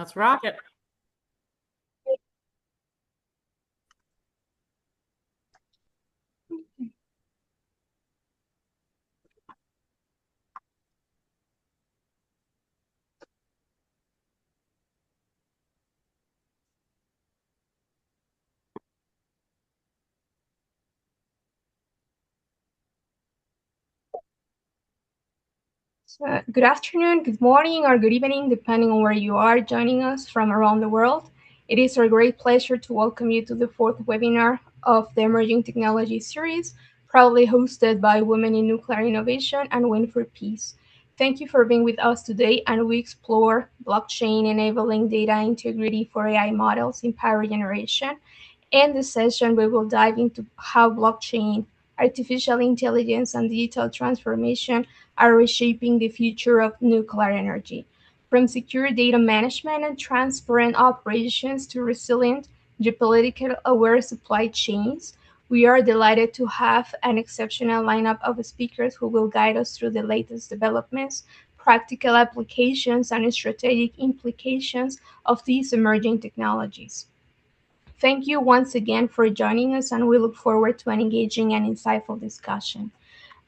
Let's rock it. Good afternoon, good morning, or good evening, depending on where you are joining us from around the world. It is our great pleasure to welcome you to the fourth webinar of the Emerging Technology series, proudly hosted by Women in Nuclear Innovation and Win for Peace. Thank you for being with us today, and we explore blockchain enabling data integrity for AI models in power generation. In this session, we will dive into how blockchain, artificial intelligence, and digital transformation are reshaping the future of nuclear energy. From secure data management and transparent operations to resilient, geopolitically aware supply chains, we are delighted to have an exceptional lineup of speakers who will guide us through the latest developments, practical applications, and strategic implications of these emerging technologies. Thank you once again for joining us, and we look forward to an engaging and insightful discussion.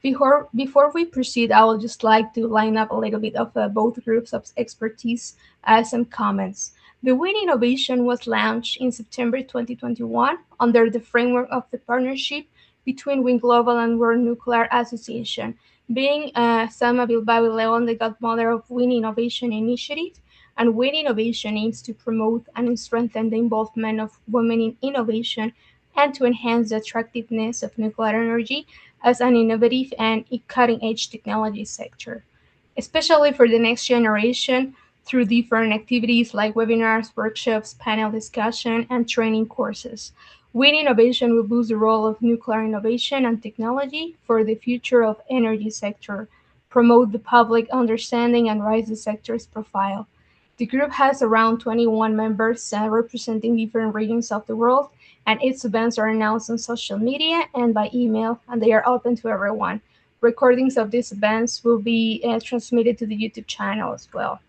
Before we proceed, I would just like to line up a little bit of both groups of expertise as some comments. The Win Innovation was launched in September 2021 under the framework of the partnership between Win Global and World Nuclear Association, being Sama Bilbao Leon, the godmother of Win Innovation Initiative. And Win Innovation aims to promote and strengthen the involvement of women in innovation and to enhance the attractiveness of nuclear energy as an innovative and cutting-edge technology sector, especially for the next generation through different activities like webinars, workshops, panel discussion, and training courses. Win Innovation will boost the role of nuclear innovation and technology for the future of energy sector, promote the public understanding, and raise the sector's profile. The group has around 21 members representing different regions of the world, and its events are announced on social media and by email, and they are open to everyone. Recordings of these events will be transmitted to the YouTube channel as well.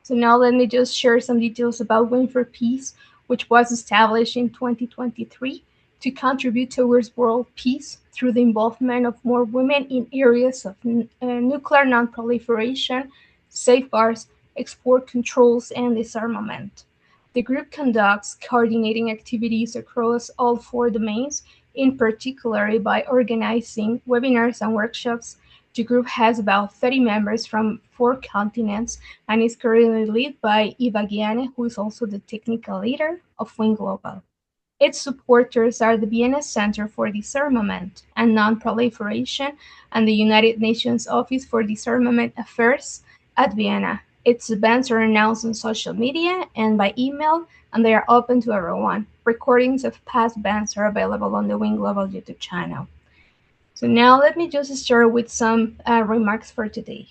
So now let me just share some details about Win for Peace, which was established in 2023 to contribute towards world peace through the involvement of more women in areas of nuclear non-proliferation, safeguards, export controls, and disarmament. The group conducts coordinating activities across all four domains, in particular by organizing webinars and workshops. The group has about 30 members from four continents and is currently led by Eva Guiane, who is also the technical leader of Wing Global. Its supporters are the Vienna Center for Disarmament and Non-Proliferation and the United Nations Office for Disarmament Affairs at Vienna. Its events are announced on social media and by email, and they are open to everyone. Recordings of past events are available on the Wing Global YouTube channel. So now let me just start with some remarks for today.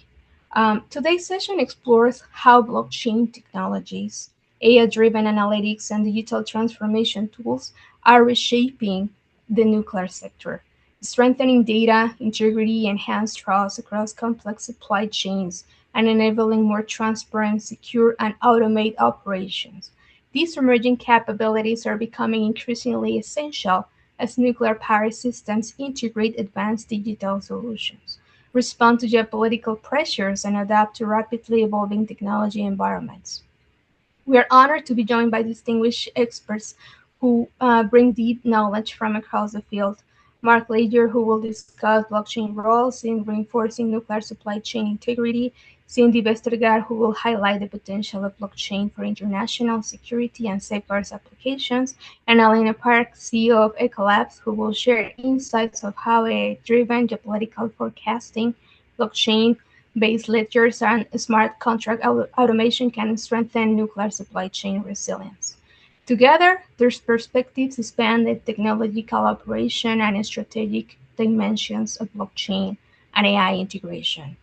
Today's session explores how blockchain technologies, AI-driven analytics, and digital transformation tools are reshaping the nuclear sector, strengthening data integrity, enhanced trust across complex supply chains, and enabling more transparent, secure, and automated operations. These emerging capabilities are becoming increasingly essential as nuclear power systems integrate advanced digital solutions, respond to geopolitical pressures, and adapt to rapidly evolving technology environments. We are honored to be joined by distinguished experts who bring deep knowledge from across the field. Mark Lager, who will discuss blockchain roles in reinforcing nuclear supply chain integrity, Cindy Vestergaard, who will highlight the potential of blockchain for international security and safeguards applications, and Elena Park, CEO of Ecolabs, who will share insights of how AI-driven geopolitical forecasting, blockchain based ledgers and smart contract automation can strengthen nuclear supply chain resilience. Together, their perspectives span the technology collaboration and strategic dimensions of blockchain and AI integration,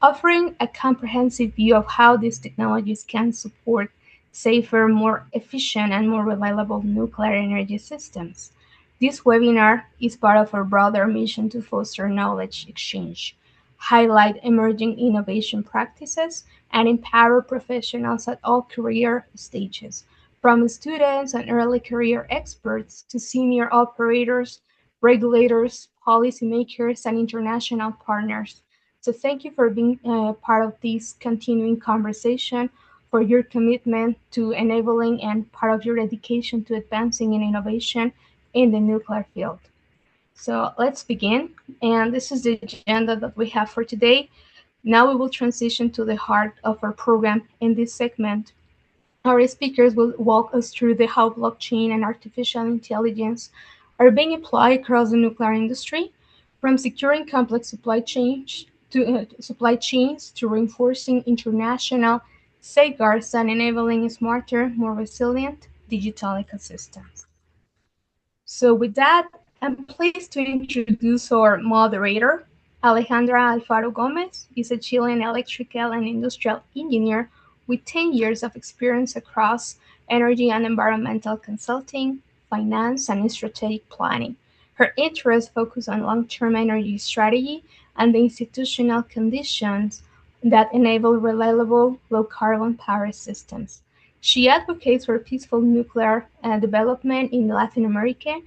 offering a comprehensive view of how these technologies can support safer, more efficient, and more reliable nuclear energy systems. This webinar is part of our broader mission to foster knowledge exchange, highlight emerging innovation practices, and empower professionals at all career stages, from students and early career experts to senior operators, regulators, policymakers, and international partners. So, thank you for being part of this continuing conversation, for your commitment to enabling, and part of your dedication to advancing in innovation in the nuclear field. So let's begin. And this is the agenda that we have for today. Now we will transition to the heart of our program. In this segment, our speakers will walk us through the how blockchain and artificial intelligence are being applied across the nuclear industry, from securing complex supply chains to reinforcing international safeguards and enabling smarter, more resilient digital ecosystems. So with that, I'm pleased to introduce our moderator. Alejandra Alfaro Gomez is a Chilean electrical and industrial engineer with 10 years of experience across energy and environmental consulting, finance, and strategic planning. Her interests focus on long-term energy strategy and the institutional conditions that enable reliable, low-carbon power systems. She advocates for peaceful nuclear development in Latin America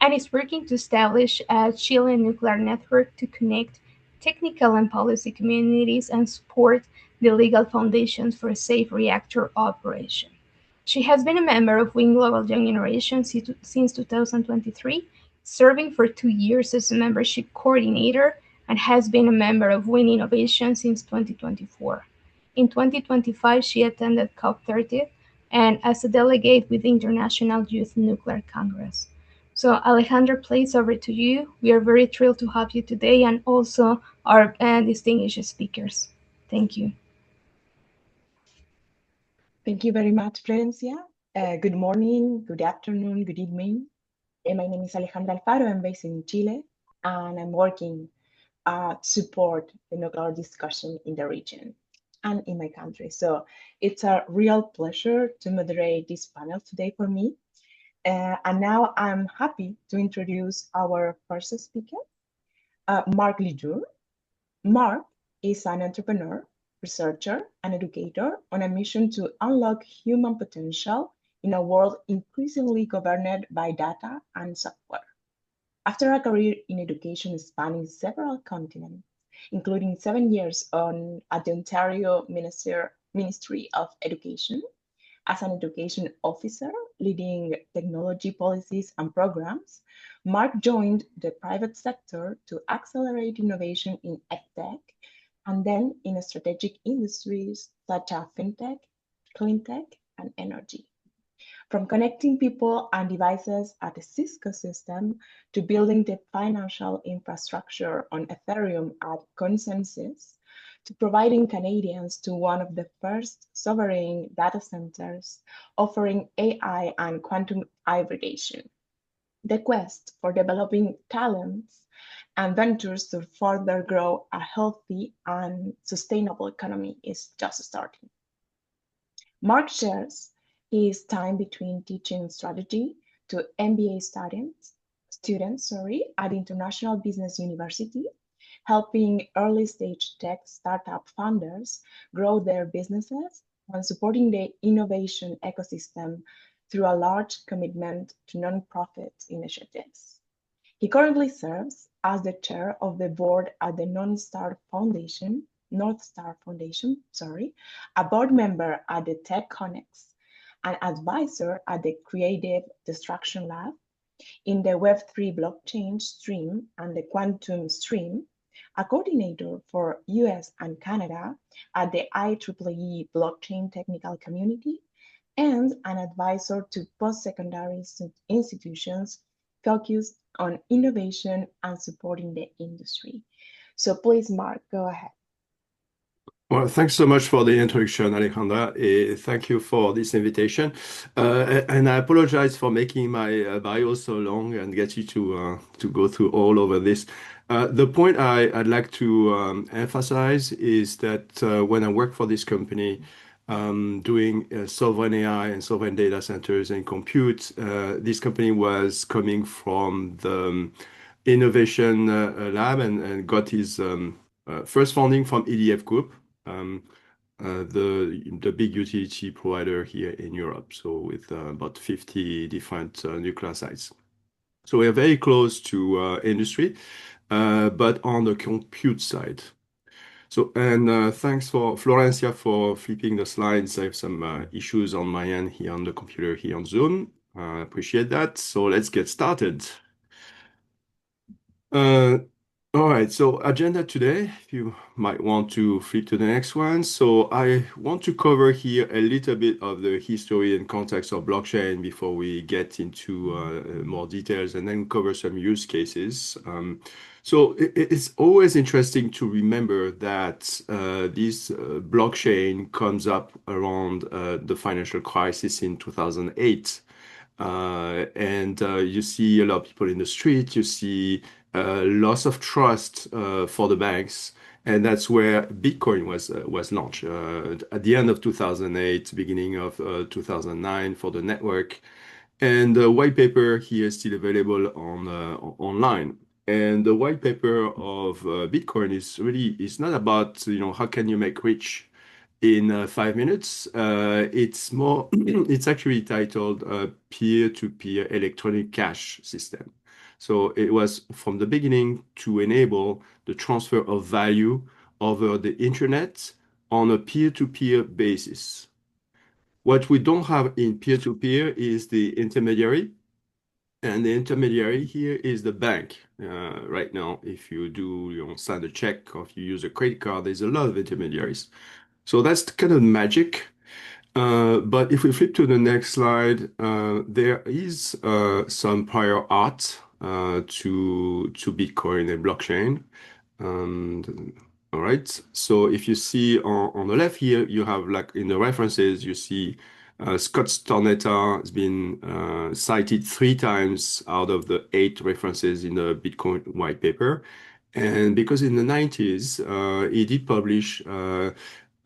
and is working to establish a Chilean nuclear network to connect technical and policy communities and support the legal foundations for safe reactor operation. She has been a member of Wing Global Young Generation since 2023, serving for 2 years as a membership coordinator, and has been a member of Win Innovation since 2024. In 2025, she attended COP30 and as a delegate with the International Youth Nuclear Congress. So, Alejandra, please over to you. We are very thrilled to have you today and also our distinguished speakers. Thank you. Thank you very much, Florencia. Good morning, good afternoon, good evening. My name is Alejandra Alfaro. I'm based in Chile, and I'm working to support the nuclear discussion in the region and in my country. So it's a real pleasure to moderate this panel today for me. And now I'm happy to introduce our first speaker, Mark Ledoux. Mark is an entrepreneur, researcher, and educator on a mission to unlock human potential in a world increasingly governed by data and software. After a career in education spanning several continents, including 7 years at the Ontario Ministry of Education, as an education officer leading technology policies and programs, Mark joined the private sector to accelerate innovation in edtech and then in strategic industries such as fintech, cleantech, and energy. From connecting people and devices at the Cisco system to building the financial infrastructure on Ethereum at Consensus, to providing Canadians to one of the first sovereign data centers offering AI and quantum hybridization. The quest for developing talents and ventures to further grow a healthy and sustainable economy is just starting. Mark shares his time between teaching strategy to MBA students at International Business University, helping early stage tech startup founders grow their businesses and supporting the innovation ecosystem through a large commitment to nonprofit initiatives. He currently serves as the chair of the board at the North Star Foundation, a board member at the Tech Connects, an advisor at the Creative Destruction Lab, in the Web3 blockchain stream and the quantum stream, a coordinator for US and Canada at the IEEE blockchain technical community, and an advisor to post-secondary institutions focused on innovation and supporting the industry. So please, Mark, go ahead. Well, thanks so much for the introduction, Alejandra. Thank you for this invitation. And I apologize for making my bio so long and get you to go through all over this. The point I'd like to emphasize is that when I work for this company, doing sovereign AI and sovereign data centers and compute, this company was coming from the innovation lab and got his first funding from EDF Group, the big utility provider here in Europe, so with about 50 different nuclear sites. So we are very close to industry, but on the compute side. So, and thanks for Florencia for flipping the slides. I have some issues on my end here on the computer here on Zoom. I appreciate that. So let's get started. Uh, all right, so agenda today, if you might want to flip to the next one. So I want to cover here a little bit of the history and context of blockchain before we get into more details and then cover some use cases. So it's always interesting to remember that this blockchain comes up around the financial crisis in 2008. And you see a lot of people in the street, you see loss of trust for the banks, and that's where Bitcoin was launched at the end of 2008, beginning of 2009 for the network. And the white paper here is still available on online. And the white paper of Bitcoin is not about how can you make rich in 5 minutes. It's more it's actually titled peer-to-peer electronic cash system. So it was from the beginning to enable the transfer of value over the internet on a peer-to-peer basis. What we don't have in peer-to-peer is the intermediary, and the intermediary here is the bank. Right now, if you do sign a check or if you use a credit card, there's a lot of intermediaries. So that's kind of magic. But if we flip to the next slide, there is some prior art to Bitcoin and blockchain. All right. So if you see on the left here, you have like in the references, you see Scott Stornetta has been cited 3 times out of the 8 references in the Bitcoin white paper. And because in the 90s, he did publish a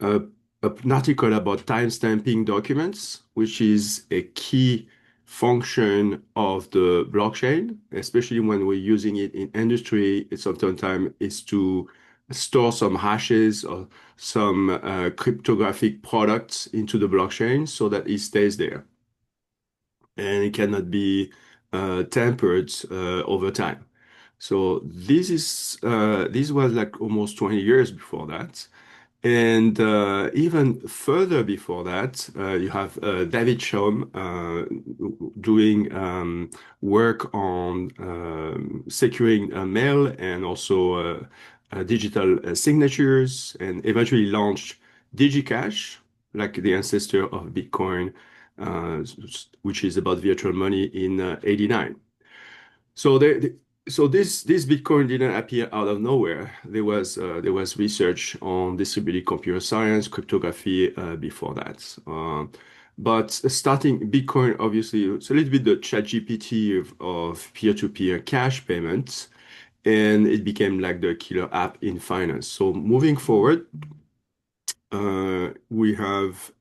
an article about timestamping documents, which is a key function of the blockchain, especially when we're using it in industry. It's oftentimes is to store some hashes or some cryptographic products into the blockchain so that it stays there and it cannot be tampered over time. So this was like almost 20 years before that. And even further before that, you have David Chaum doing work on securing mail and also digital signatures, and eventually launched DigiCash, like the ancestor of Bitcoin, which is about virtual money in '89. So this Bitcoin didn't appear out of nowhere. There was research on distributed computer science, cryptography before that. But starting Bitcoin, obviously, it's a little bit the ChatGPT of peer-to-peer cash payments, and it became like the killer app in finance. So moving forward, we have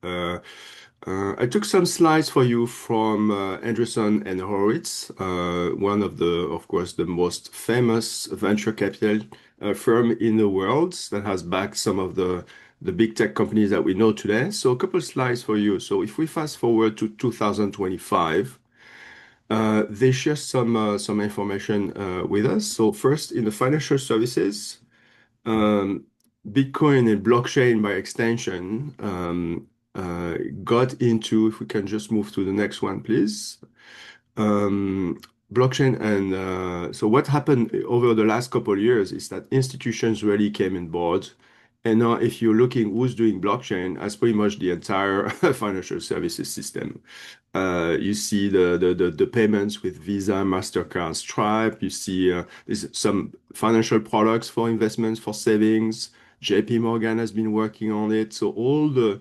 I took some slides for you from Andreessen and Horowitz, one of course, the most famous venture capital firm in the world that has backed some of the big tech companies that we know today. So a couple of slides for you. So if we fast forward to 2025, they share some information with us. So first, in the financial services, um, Bitcoin and blockchain by extension got into, if we can just move to the next one, please. Um, Blockchain and so what happened over the last couple of years is that institutions really came on board. And now if you're looking who's doing blockchain, that's pretty much the entire financial services system. You see the payments with Visa, MasterCard, Stripe. You see there's some financial products for investments, for savings. JP Morgan has been working on it. So all the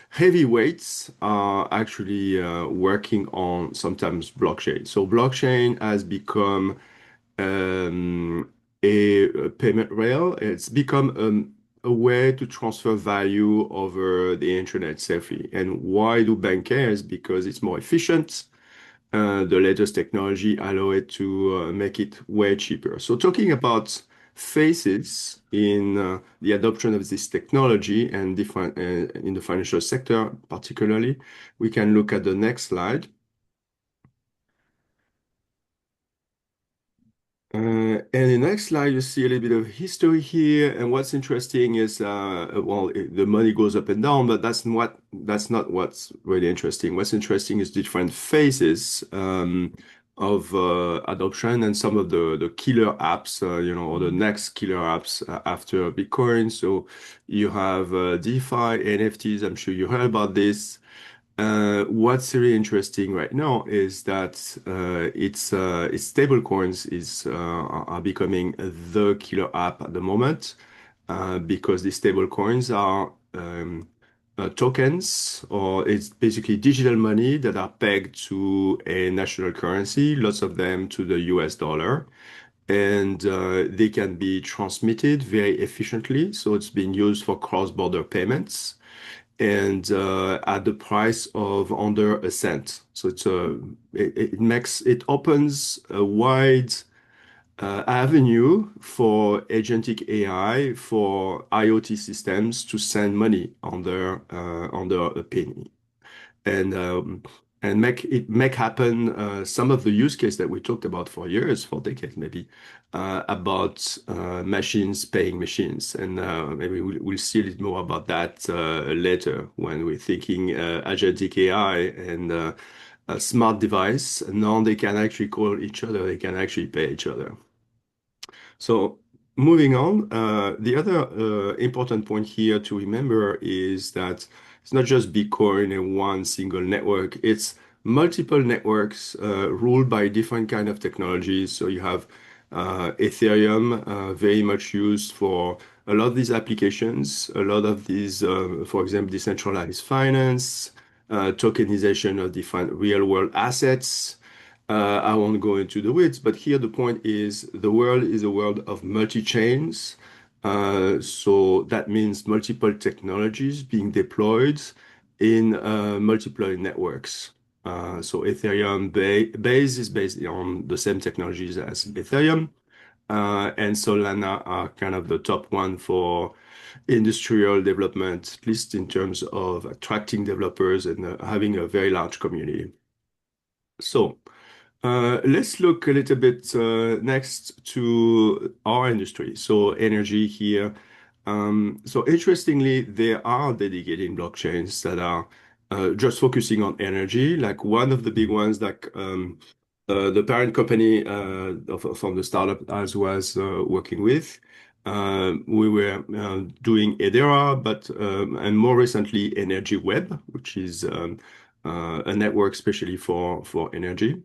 heavyweights are actually working on sometimes blockchain. So blockchain has become a payment rail. It's become a way to transfer value over the internet safely. And why do bank cares? Because it's more efficient. The latest technology allow it to make it way cheaper. So talking about phases in the adoption of this technology and different in the financial sector, particularly. We can look at the next slide. And in the next slide, you see a little bit of history here. And what's interesting is, well, the money goes up and down, but that's not what's really interesting. What's interesting is different phases of adoption and some of the killer apps, or the next killer apps after Bitcoin. So you have DeFi, NFTs. I'm sure you heard about this. What's really interesting right now is that it's stable coins are becoming the killer app at the moment because these stable coins are tokens, or it's basically digital money that are pegged to a national currency, lots of them to the US dollar. And they can be transmitted very efficiently. So it's being used for cross-border payments and at the price of under a cent. So it opens a wide avenue for agentic AI for IoT systems to send money under a penny and and make happen some of the use case that we talked about for years, for decades maybe, about machines paying machines, and maybe we'll see a little more about that later when we're thinking agentic AI and a smart device. Now they can actually call each other, they can actually pay each other. So moving on, the other important point here to remember is that it's not just Bitcoin and one single network. It's multiple networks ruled by different kind of technologies. So you have Ethereum, very much used for a lot of these applications, a lot of these, for example, decentralized finance, tokenization of different real world assets. I won't go into the weeds, but here the point is the world is a world of multi-chains. So that means multiple technologies being deployed in multiple networks. So Ethereum base is based on the same technologies as Ethereum. And Solana are kind of the top one for industrial development, at least in terms of attracting developers and having a very large community. So let's look a little bit next to our industry, so energy here. So interestingly, there are dedicated blockchains that are just focusing on energy. Like one of the big ones, like the parent company from the startup as was working with. We were doing Edera, but and more recently Energy Web, which is a network especially for energy.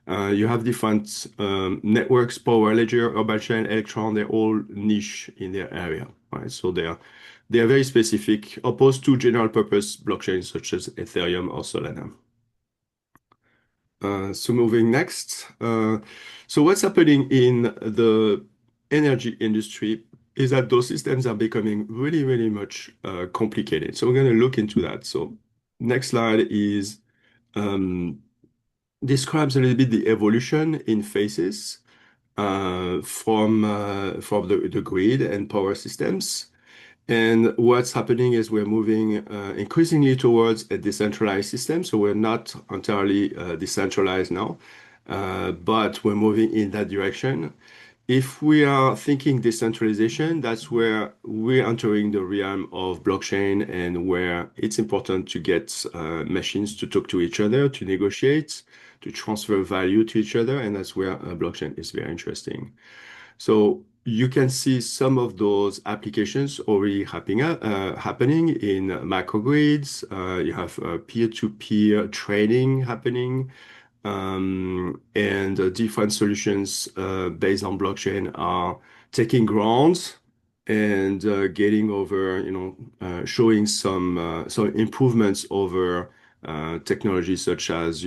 You have different networks, Power Ledger, Urban Chain, Electron, they're all niche in their area, right? So they are very specific, opposed to general purpose blockchains such as Ethereum or Solana. So moving next. So what's happening in the energy industry is that those systems are becoming really, really much complicated. So we're going to look into that. So next slide is describes a little bit the evolution in phases from the grid and power systems. And what's happening is we're moving increasingly towards a decentralized system. So we're not entirely decentralized now, but we're moving in that direction. If we are thinking decentralization, that's where we're entering the realm of blockchain and where it's important to get machines to talk to each other, to negotiate, to transfer value to each other. And that's where blockchain is very interesting. So you can see some of those applications already happening in microgrids. You have peer-to-peer trading happening. And different solutions based on blockchain are taking grounds and getting over, showing some improvements over technologies such as,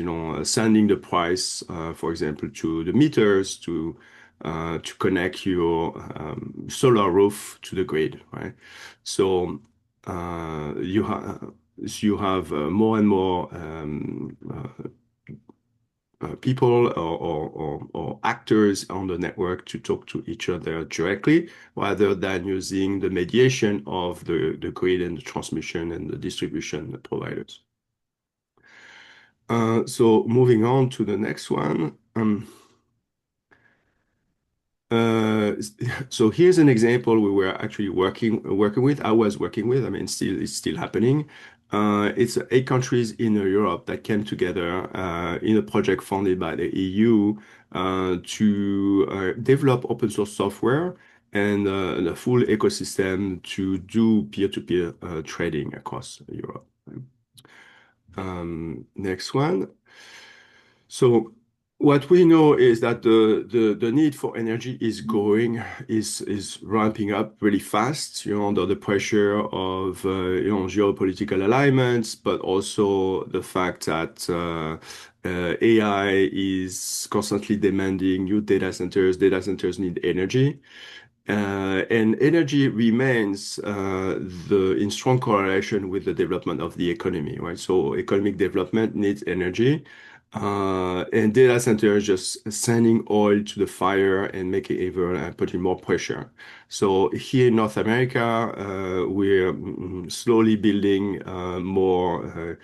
sending the price, for example, to the meters to connect your solar roof to the grid, right? So you have more and more people or actors on the network to talk to each other directly rather than using the mediation of the grid and the transmission and the distribution providers. So moving on to the next one. Uh, so here's an example we were actually working with. I was working with. I mean, it's still happening. It's 8 countries in Europe that came together in a project funded by the EU to develop open source software and the full ecosystem to do peer-to-peer trading across Europe. Next one. So what we know is that the need for energy is ramping up really fast, under the pressure of geopolitical alignments, but also the fact that AI is constantly demanding new data centers. Data centers need energy. And energy remains in strong correlation with the development of the economy, right? So economic development needs energy, and data centers just sending oil to the fire and making even putting more pressure. So here in North America, we're slowly building more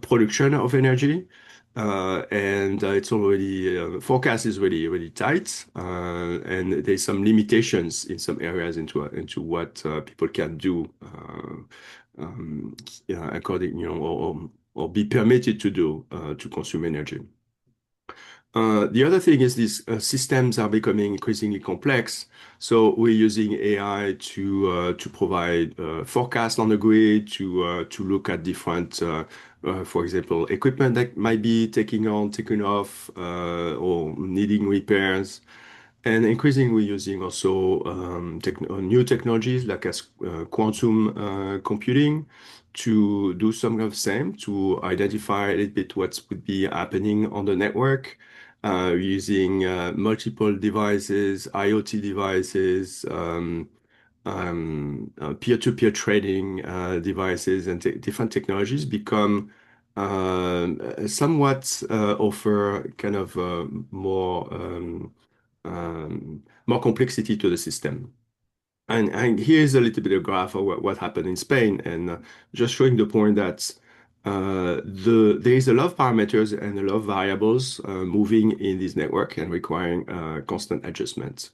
production of energy. And it's already forecast is really tight, and there's some limitations in some areas into what people can do according or be permitted to do to consume energy. The other thing is these systems are becoming increasingly complex. So we're using AI to provide forecasts on the grid, to look at different, for example, equipment that might be taking off, or needing repairs. And increasingly, we're using also new technologies like quantum computing to do some of the same, to identify a little bit what would be happening on the network, using multiple devices, IoT devices, peer-to-peer trading devices, and different technologies become somewhat offer kind of more complexity to the system. And here's a little bit of graph of what happened in Spain, and just showing the point that there is a lot of parameters and a lot of variables moving in this network and requiring constant adjustments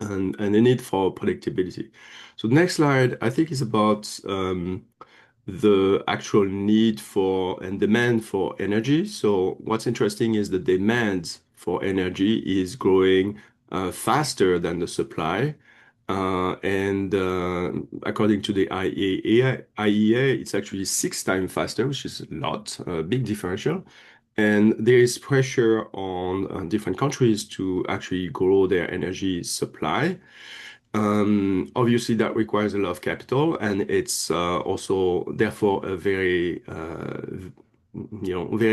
and a need for predictability. So the next slide, I think, is about the actual need for and demand for energy. So what's interesting is the demand for energy is growing faster than the supply. And according to the IEA, it's actually 6 times faster, which is a lot, a big differential. And there is pressure on different countries to actually grow their energy supply. Obviously, that requires a lot of capital, and it's also therefore a very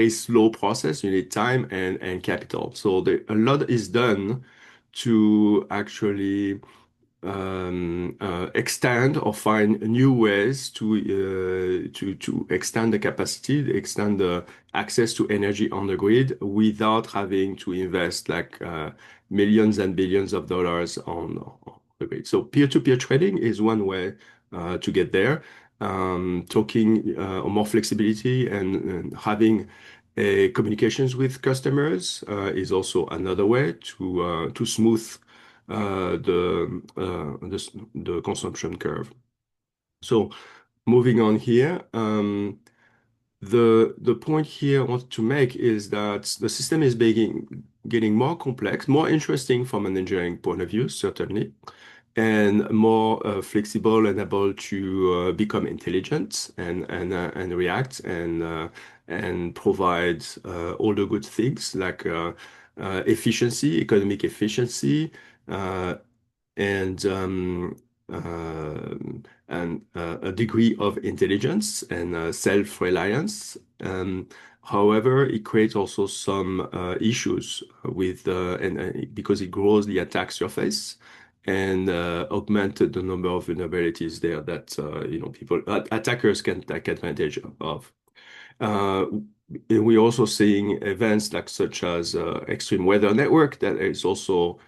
slow process. You need time and capital. So a lot is done to actually extend or find new ways to extend the capacity, extend the access to energy on the grid without having to invest like millions and billions of dollars on the grid. So peer-to-peer trading is one way to get there. Talking more flexibility and having communications with customers is also another way to smooth the consumption curve. So moving on here, the point here I want to make is that the system is getting more complex, more interesting from an engineering point of view, certainly, and more flexible and able to become intelligent and react and provide all the good things like efficiency, economic efficiency, uh, and a degree of intelligence and self-reliance. However, it creates also some issues with and because it grows the attack surface and augmented the number of vulnerabilities there that attackers can take advantage of. Uh, we're also seeing events like such as extreme weather network that is also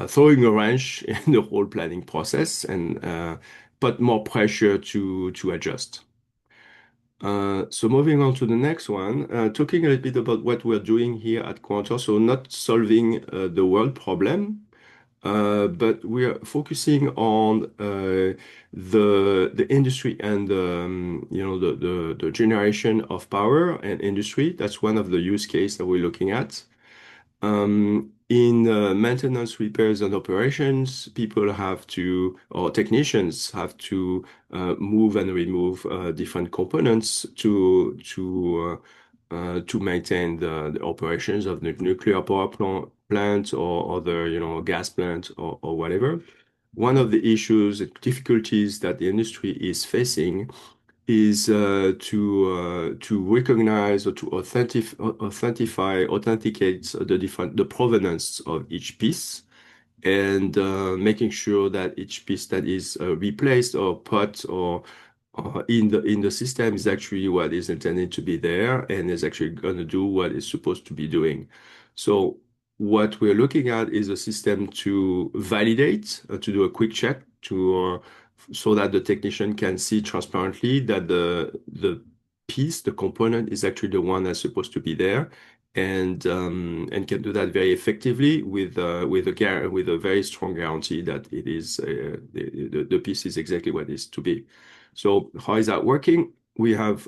throwing a wrench in the whole planning process and put more pressure to adjust. So moving on to the next one, talking a little bit about what we're doing here at Quantor. So not solving the world problem, but we are focusing on the industry and the generation of power and industry. That's one of the use case that we're looking at. In maintenance, repairs, and operations, people have to, or technicians have to move and remove different components to maintain the operations of the nuclear power plant or other, gas plant or whatever. One of the issues and difficulties that the industry is facing is to recognize or to authenticate the provenance of each piece and making sure that each piece that is replaced or put or in the system is actually what is intended to be there and is actually going to do what it's supposed to be doing. So what we're looking at is a system to validate, to do a quick check so that the technician can see transparently that the piece, the component is actually the one that's supposed to be there and can do that very effectively with a very strong guarantee that it is the piece is exactly what it is to be. So how is that working? We're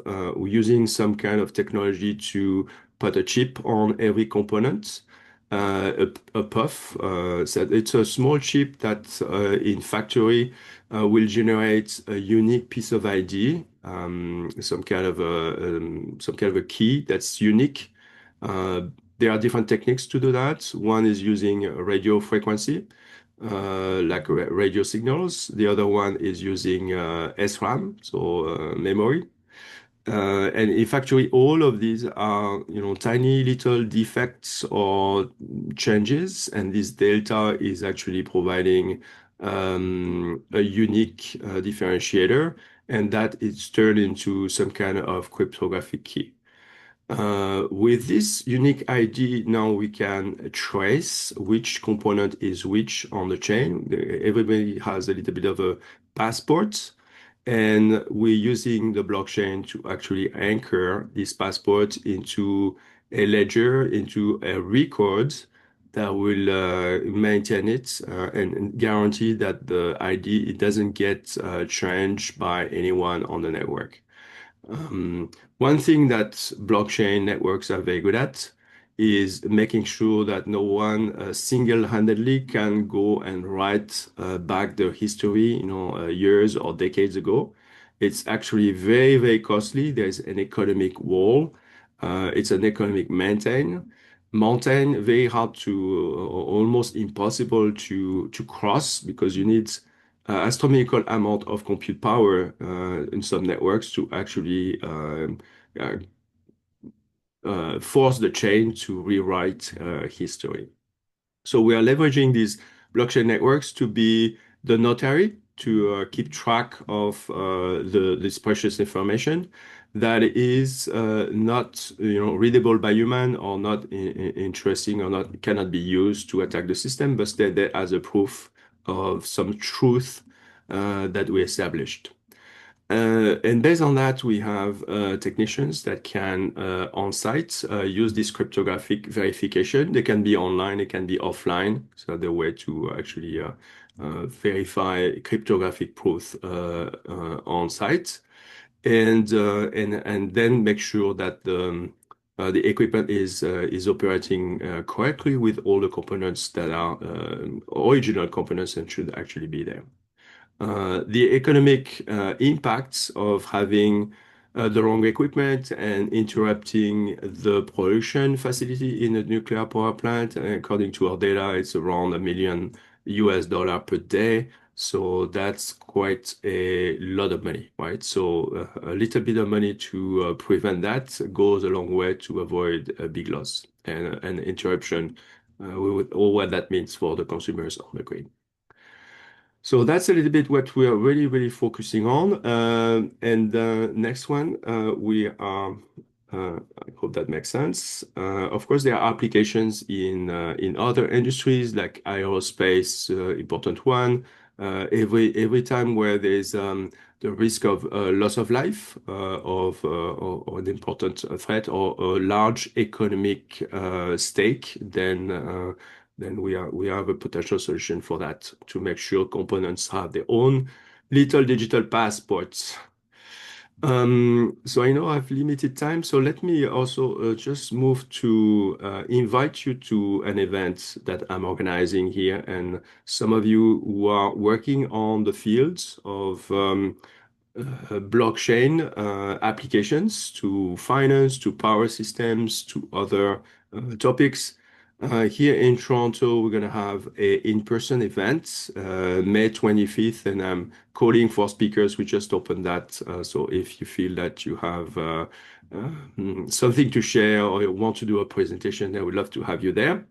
using some kind of technology to put a chip on every component, a puff. So it's a small chip that in factory will generate a unique piece of ID, some kind of a key that's unique. There are different techniques to do that. One is using radio frequency, like radio signals. The other one is using SRAM, so memory. And in factory, all of these are, tiny little defects or changes, and this delta is actually providing a unique differentiator, and that is turned into some kind of cryptographic key. With this unique ID, now we can trace which component is which on the chain. Everybody has a little bit of a passport, and we're using the blockchain to actually anchor this passport into a ledger, into a record that will maintain it and guarantee that the ID it doesn't get changed by anyone on the network. One thing that blockchain networks are very good at is making sure that no one single-handedly can go and write back the history, years or decades ago. It's actually very, very costly. There's an economic wall. It's an economic mountain, very hard to, almost impossible to cross because you need astronomical amount of compute power in some networks to actually uh, force the chain to rewrite history. So we are leveraging these blockchain networks to be the notary to keep track of this precious information that is not readable by human or not interesting or not cannot be used to attack the system, but instead as a proof of some truth that we established. And based on that, we have technicians that can, on site, use this cryptographic verification. They can be online, they can be offline. So the way to actually verify cryptographic proof on site, and then make sure that the equipment is operating correctly with all the components that are original components and should actually be there. The economic impacts of having the wrong equipment and interrupting the production facility in a nuclear power plant. According to our data, it's around $1 million per day. So that's quite a lot of money, right? So a little bit of money to prevent that goes a long way to avoid a big loss and interruption with all what that means for the consumers on the grid. So that's a little bit what we are really, really focusing on. And the next one, we are I hope that makes sense. Of course, there are applications in other industries like aerospace, important one. Every time where there's the risk of loss of life, or an important threat or a large economic stake, then we have a potential solution for that to make sure components have their own little digital passports. So I know I have limited time, so let me also just move to invite you to an event that I'm organizing here. And some of you who are working on the fields of blockchain applications to finance, to power systems, to other topics. Here in Toronto, we're going to have a in-person event, May 25th, and I'm calling for speakers. We just opened that. So if you feel that you have something to share or you want to do a presentation, I would love to have you there.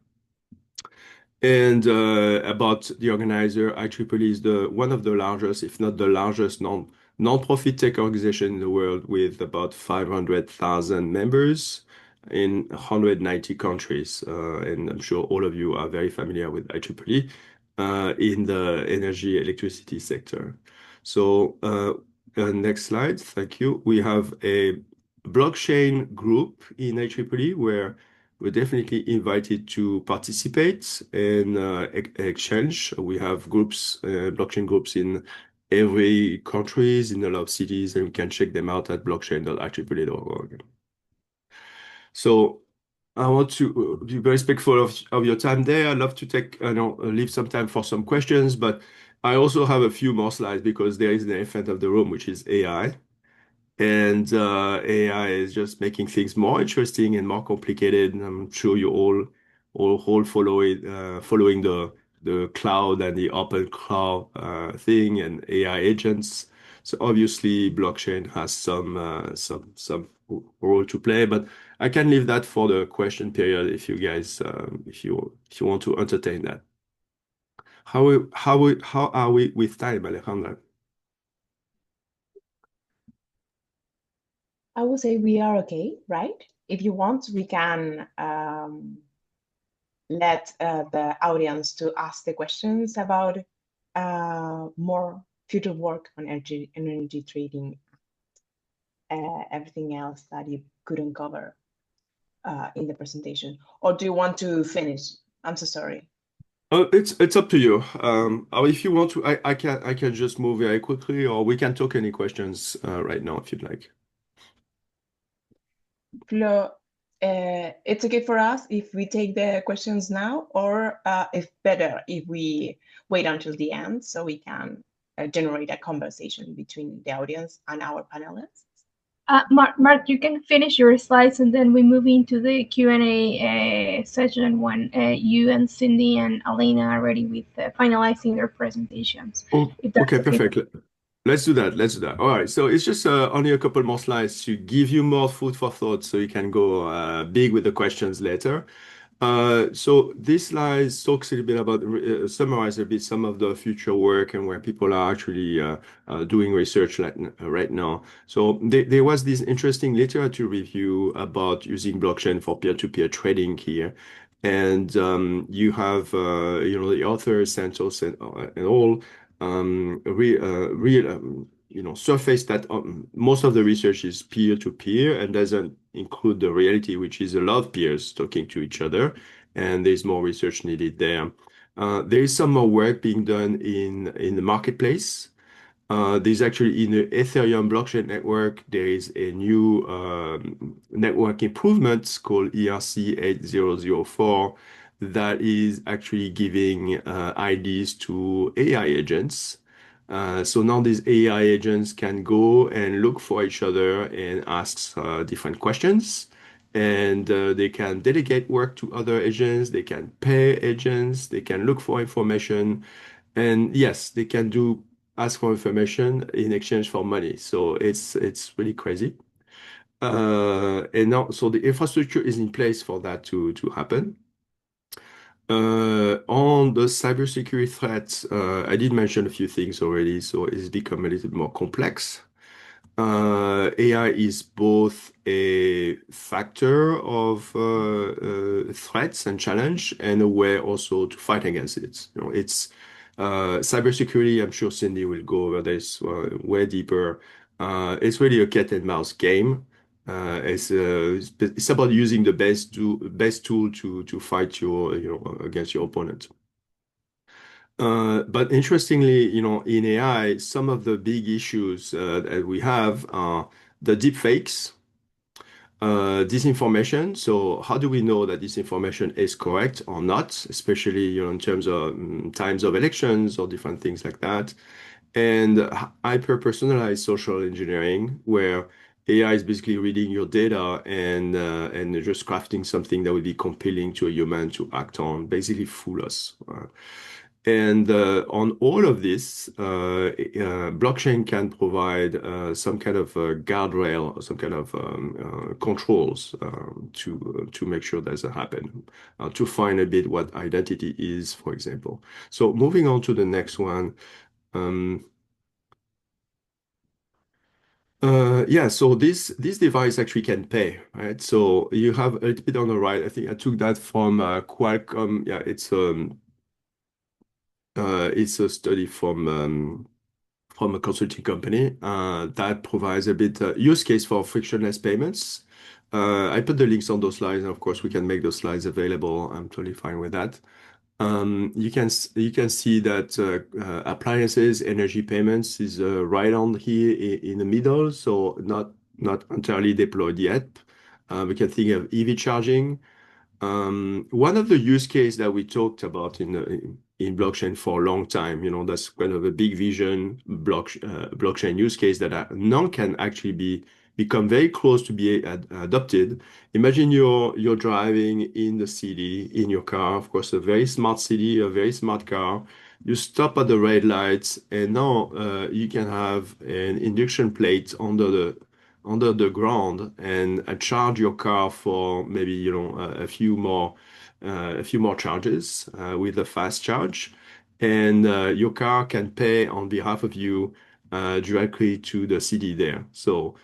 And about the organizer, IEEE is one of the largest, if not the largest, non-profit tech organization in the world, with about 500,000 members in 190 countries. And I'm sure all of you are very familiar with IEEE in the energy electricity sector. So next slide. Thank you. We have a blockchain group in IEEE where we're definitely invited to participate and exchange. We have groups, blockchain groups in every countries, in a lot of cities, and you can check them out at blockchain.ieee.org. So I want to be very respectful of your time there. I'd love to leave some time for some questions, but I also have a few more slides because there is an elephant of the room, which is AI. And AI is just making things more interesting and more complicated. And I'm sure you all following the cloud and the open cloud thing and AI agents. So obviously, blockchain has some role to play, but I can leave that for the question period if you guys if you want to entertain that. How are we with time, Alejandra? I would say we are okay, right? If you want, we can let the audience to ask the questions about more future work on energy trading, everything else that you couldn't cover in the presentation. Or do you want to finish? I'm so sorry. It's up to you. Or if you want to, I can just move very quickly, or we can talk any questions right now if you'd like. Flo, it's okay for us if we take the questions now, or if better if we wait until the end so we can generate a conversation between the audience and our panelists. Mark, you can finish your slides and then we move into the Q&A session when you and Cindy and Alena are ready with finalizing their presentations. Oh, If that's okay, okay. perfect. Let's do that. Let's do that. All right. So it's just only a couple more slides to give you more food for thought so you can go big with the questions later. So this slide talks a little bit about, summarize a bit some of the future work and where people are actually doing research right now. So there was this interesting literature review about using blockchain for peer-to-peer trading here. And you have, the authors, Santos and all, surface that most of the research is peer-to-peer and doesn't include the reality, which is a lot of peers talking to each other, and there's more research needed there. There is some more work being done in the marketplace. There's actually in the Ethereum blockchain network, there is a new network improvement called ERC 8004 that is actually giving IDs to AI agents. So now these AI agents can go and look for each other and ask different questions. And they can delegate work to other agents, they can pay agents, they can look for information. And yes, they can ask for information in exchange for money. So it's really crazy. And now, so the infrastructure is in place for that to happen. On the cybersecurity threats, I did mention a few things already, so it's become a little more complex. AI is both a factor of threats and challenge and a way also to fight against it. It's cybersecurity. I'm sure Cindy will go over this way deeper. It's really a cat and mouse game. It's about using the best tool to fight against your opponent. But interestingly, in AI, some of the big issues that we have are the deep fakes, disinformation. So how do we know that this information is correct or not, especially, in terms of times of elections or different things like that? And hyper-personalized social engineering, where AI is basically reading your data and just crafting something that would be compelling to a human to act on, basically fool us. And on all of this, blockchain can provide some kind of guardrail or some kind of controls to make sure that doesn't happen, to find a bit what identity is, for example. So moving on to the next one. Um, yeah, so this device actually can pay, right? So you have a little bit on the right. I think I took that from Qualcomm. Yeah, it's a study from a consulting company that provides a bit use case for frictionless payments. I put the links on those slides, and of course, we can make those slides available. I'm totally fine with that. You can see that appliances, energy payments is right on here in the middle, so not entirely deployed yet. We can think of EV charging. One of the use case that we talked about in blockchain for a long time, that's kind of a big vision blockchain use case that none can actually become very close to be adopted. Imagine you're driving in the city in your car, of course, a very smart city, a very smart car. You stop at the red lights, and now you can have an induction plate under the ground and charge your car for maybe a few more charges with a fast charge, and your car can pay on behalf of you directly to the city there. So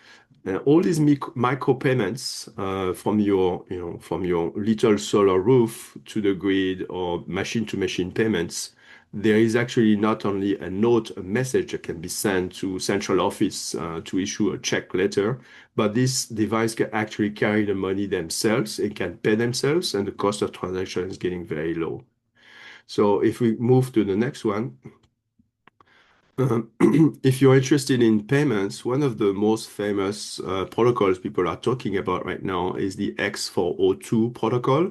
all these micro payments from your little solar roof to the grid or machine-to-machine payments, there is actually not only a note, a message that can be sent to central office to issue a check letter, but this device can actually carry the money themselves and can pay themselves, and the cost of transaction is getting very low. So if we move to the next one, if you're interested in payments, one of the most famous protocols people are talking about right now is the X402 protocol.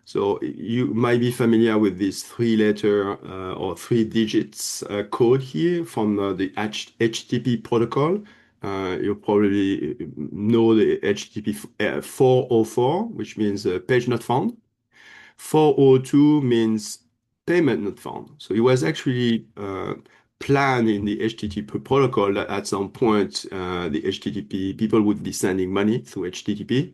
So you might be familiar with this three-letter or three digits code here from the HTTP protocol. You probably know the HTTP 404, which means page not found. 402 means payment not found. So it was actually planned in the HTTP protocol that at some point the HTTP people would be sending money through HTTP.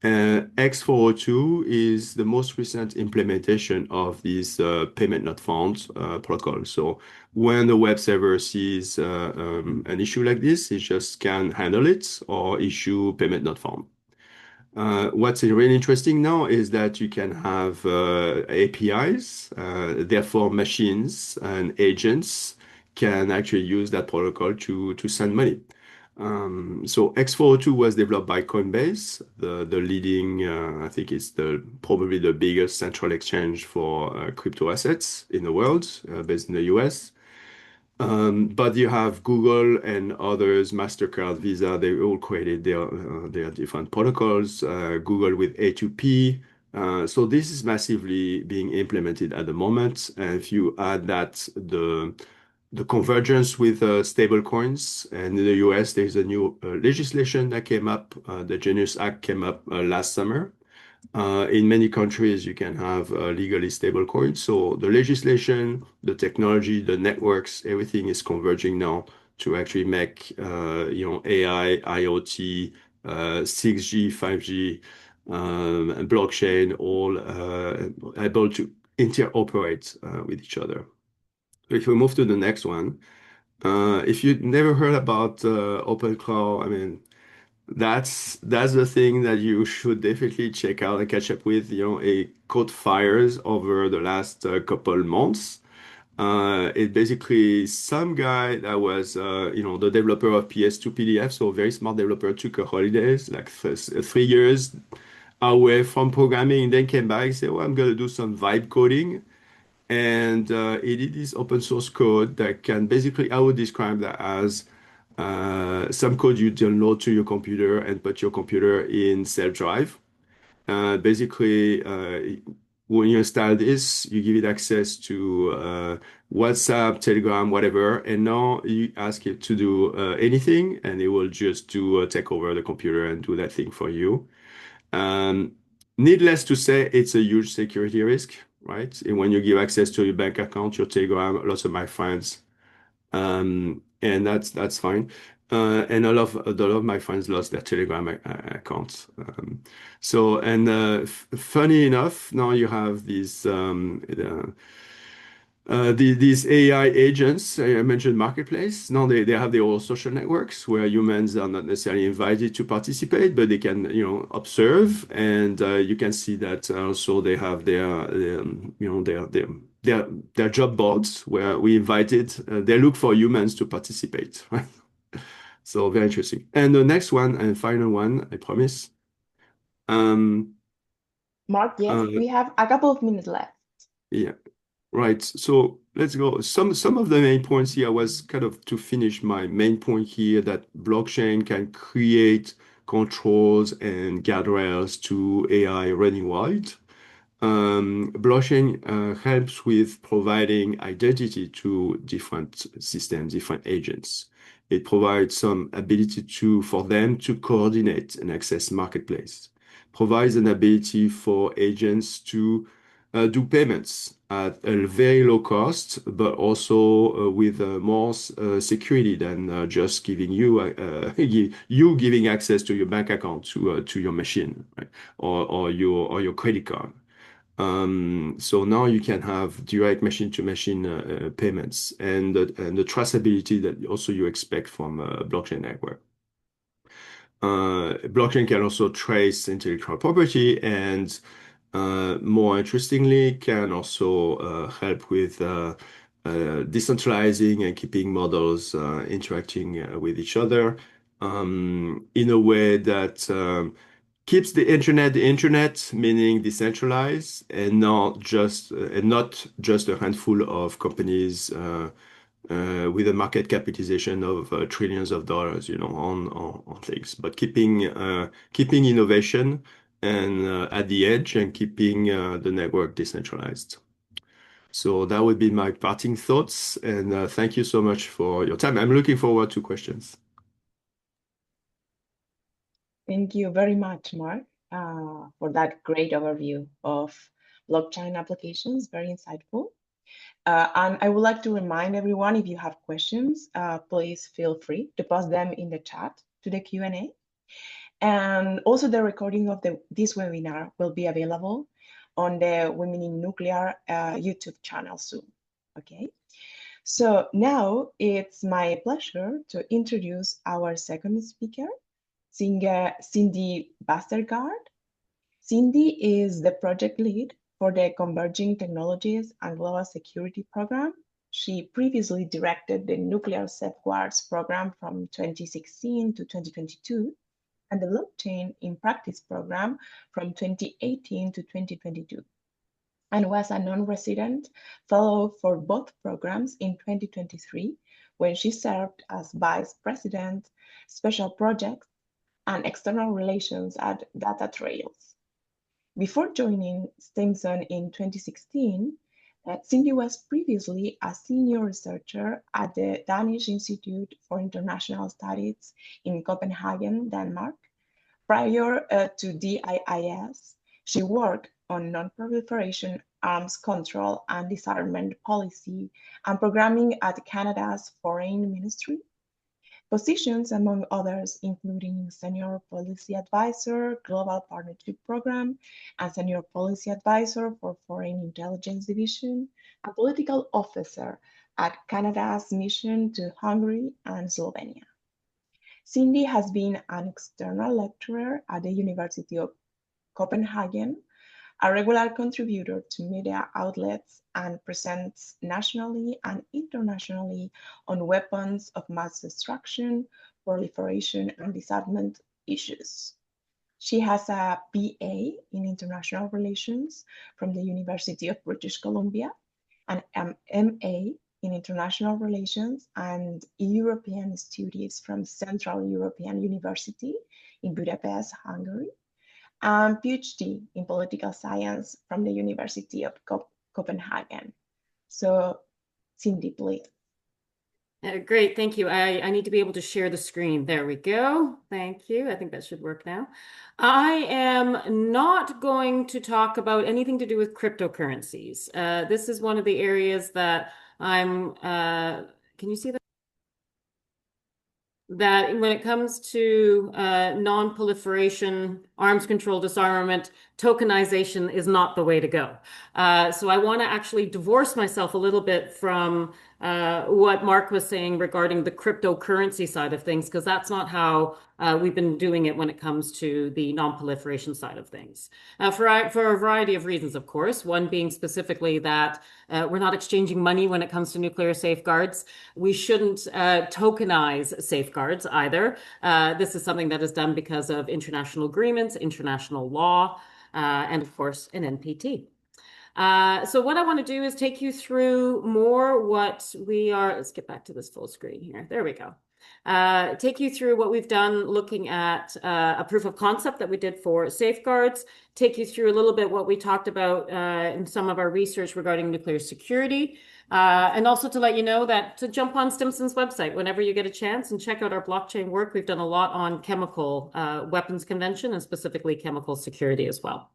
X402 is the most recent implementation of this payment not found protocol. So when the web server sees an issue like this, it just can handle it or issue payment not found. What's really interesting now is that you can have APIs, therefore machines and agents can actually use that protocol to send money. So X402 was developed by Coinbase, the leading, I think it's probably the biggest central exchange for crypto assets in the world, based in the US. But you have Google and others, MasterCard, Visa, they all created their different protocols, Google with A2P. So this is massively being implemented at the moment. And if you add that the convergence with stable coins, and in the US, there's a new legislation that came up. The Genius Act came up last summer. In many countries, you can have legally stable coins. So the legislation, the technology, the networks, everything is converging now to actually make AI, IoT, 6G, 5G, and blockchain all able to interoperate with each other. So if we move to the next one, If you never heard about OpenClaw, I mean, that's the thing that you should definitely check out and catch up with. You know, it caught fires over the last couple months. It basically some guy that was the developer of PS2 PDF, so a very smart developer, took a holidays like 3 years away from programming, and then came back and said, "Well, I'm gonna do some vibe coding." And he did this open source code that can basically, I would describe that as some code you download to your computer and put your computer in self-drive. Basically, when you install this, you give it access to WhatsApp, Telegram, whatever, and now you ask it to do anything, and it will just do take over the computer and do that thing for you. Um, Needless to say, it's a huge security risk, right? And when you give access to your bank account, your Telegram, lots of my friends, and that's fine. And a lot of my friends lost their Telegram accounts. Funny enough, now you have these AI agents. I mentioned marketplace. Now they have their own social networks where humans are not necessarily invited to participate, but they can observe, and you can see that also they have their job boards where we invited. They look for humans to participate, right? So very interesting. And the next one and final one, I promise. Um, Mark, yes, uh, we have a couple of minutes left. yeah. Right. So let's go. Some of the main points here was kind of to finish my main point here that blockchain can create controls and guardrails to AI running wild. Blockchain helps with providing identity to different systems, different agents. It provides some ability for them to coordinate and access marketplace. Provides an ability for agents to do payments at a very low cost, but also with more security than just giving you you giving access to your bank account to your machine, right? Or your credit card. So now you can have direct machine-to-machine payments and the traceability that also you expect from a blockchain network. Blockchain can also trace intellectual property and more interestingly, can also help with decentralizing and keeping models interacting with each other in a way that keeps the internet, meaning decentralized, and not just a handful of companies with a market capitalization of trillions of dollars, on things, but keeping innovation and at the edge and keeping the network decentralized. So that would be my parting thoughts, and thank you so much for your time. I'm looking forward to questions. Thank you very much, Mark, for that great overview of blockchain applications. Very insightful. And I would like to remind everyone, if you have questions, please feel free to post them in the chat to the Q&A. And also the recording of this webinar will be available on the Women in Nuclear YouTube channel soon. Okay. So now it's my pleasure to introduce our second speaker, Cindy Bastergaard. Cindy is the project lead for the Converging Technologies and Global Security Program. She previously directed the Nuclear Safeguards Program from 2016 to 2022 and the Blockchain in Practice Program from 2018 to 2022, and was a non-resident fellow for both programs in 2023 when she served as Vice President, Special Projects and External Relations at Data Trails. Before joining Stimson in 2016, Cindy was previously a senior researcher at the Danish Institute for International Studies in Copenhagen, Denmark. Prior to DIIS, she worked on non-proliferation, arms control and disarmament policy and programming at Canada's Foreign Ministry. Positions, among others, including Senior Policy Advisor, Global Partnership Program, and Senior Policy Advisor for Foreign Intelligence Division, and Political Officer at Canada's mission to Hungary and Slovenia. Cindy has been an external lecturer at the University of Copenhagen, a regular contributor to media outlets, and presents nationally and internationally on weapons of mass destruction, proliferation, and disarmament issues. She has a BA in International Relations from the University of British Columbia, an MA in International Relations and European Studies from Central European University in Budapest, Hungary, and PhD in Political Science from the University of Copenhagen. So, Cindy, please. Great, thank you. I need to be able to share the screen. There we go. Thank you. I think that should work now. I am not going to talk about anything to do with cryptocurrencies. This is one of the areas that can you see that? That when it comes to non-proliferation, arms control, disarmament, tokenization is not the way to go. So I want to actually divorce myself a little bit from what Mark was saying regarding the cryptocurrency side of things, because that's not how we've been doing it when it comes to the non-proliferation side of things. For a variety of reasons, of course, one being specifically that we're not exchanging money when it comes to nuclear safeguards. We shouldn't tokenize safeguards either. This is something that is done because of international agreements, international law, and of course, an NPT. So what I want to do is take you through more what we are, let's get back to this full screen here. There we go. Take you through what we've done looking at a proof of concept that we did for safeguards, take you through a little bit what we talked about in some of our research regarding nuclear security, and also to let you know that to jump on Stimson's website whenever you get a chance and check out our blockchain work. We've done a lot on chemical weapons convention and specifically chemical security as well.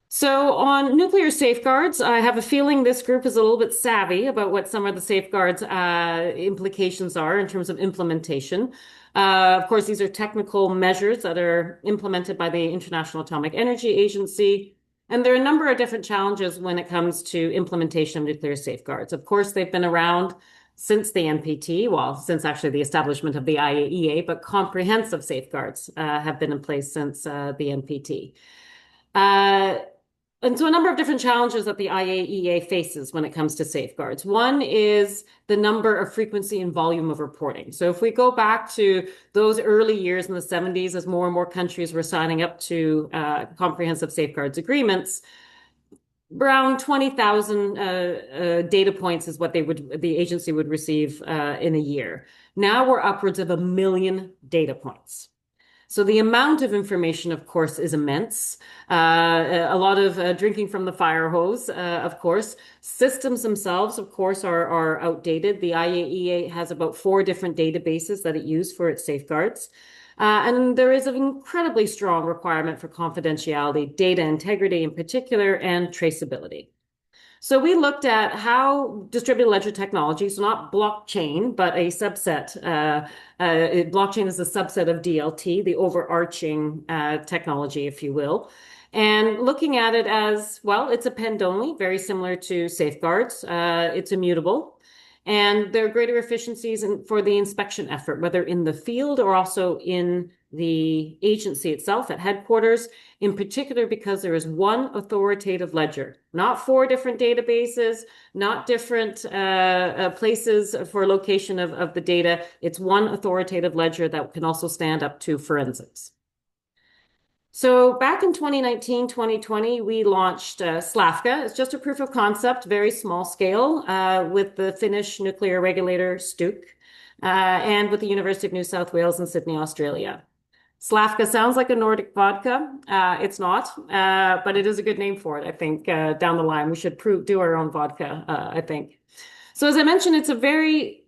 So on nuclear safeguards, I have a feeling this group is a little bit savvy about what some of the safeguards implications are in terms of implementation. Of course, these are technical measures that are implemented by the International Atomic Energy Agency. And there are a number of different challenges when it comes to implementation of nuclear safeguards. Of course, they've been around since the NPT, well, since actually the establishment of the IAEA, but comprehensive safeguards have been in place since the NPT. And so a number of different challenges that the IAEA faces when it comes to safeguards. One is the number of frequency and volume of reporting. So if we go back to those early years in the 70s, as more and more countries were signing up to comprehensive safeguards agreements, around 20,000 data points is what the agency would receive in a year. Now we're upwards of 1 million data points. So the amount of information, of course, is immense. A lot of drinking from the fire hose, of course. Systems themselves, of course, are outdated. The IAEA has about 4 different databases that it uses for its safeguards. And there is an incredibly strong requirement for confidentiality, data integrity in particular, and traceability. So we looked at how distributed ledger technology, so not blockchain, but a subset. Blockchain is a subset of DLT, the overarching technology, if you will. And looking at it as, well, it's append only, very similar to safeguards. It's immutable. And there are greater efficiencies for the inspection effort, whether in the field or also in the agency itself at headquarters, in particular because there is one authoritative ledger, not 4 different databases, not different places for location of the data. It's one authoritative ledger that can also stand up to forensics. So back in 2019, 2020, we launched Slavka. It's just a proof of concept, very small scale, with the Finnish nuclear regulator STUK and with the University of New South Wales in Sydney, Australia. Slavka sounds like a Nordic vodka. It's not, but it is a good name for it, I think, down the line. We should do our own vodka, I think. So as I mentioned, it's a very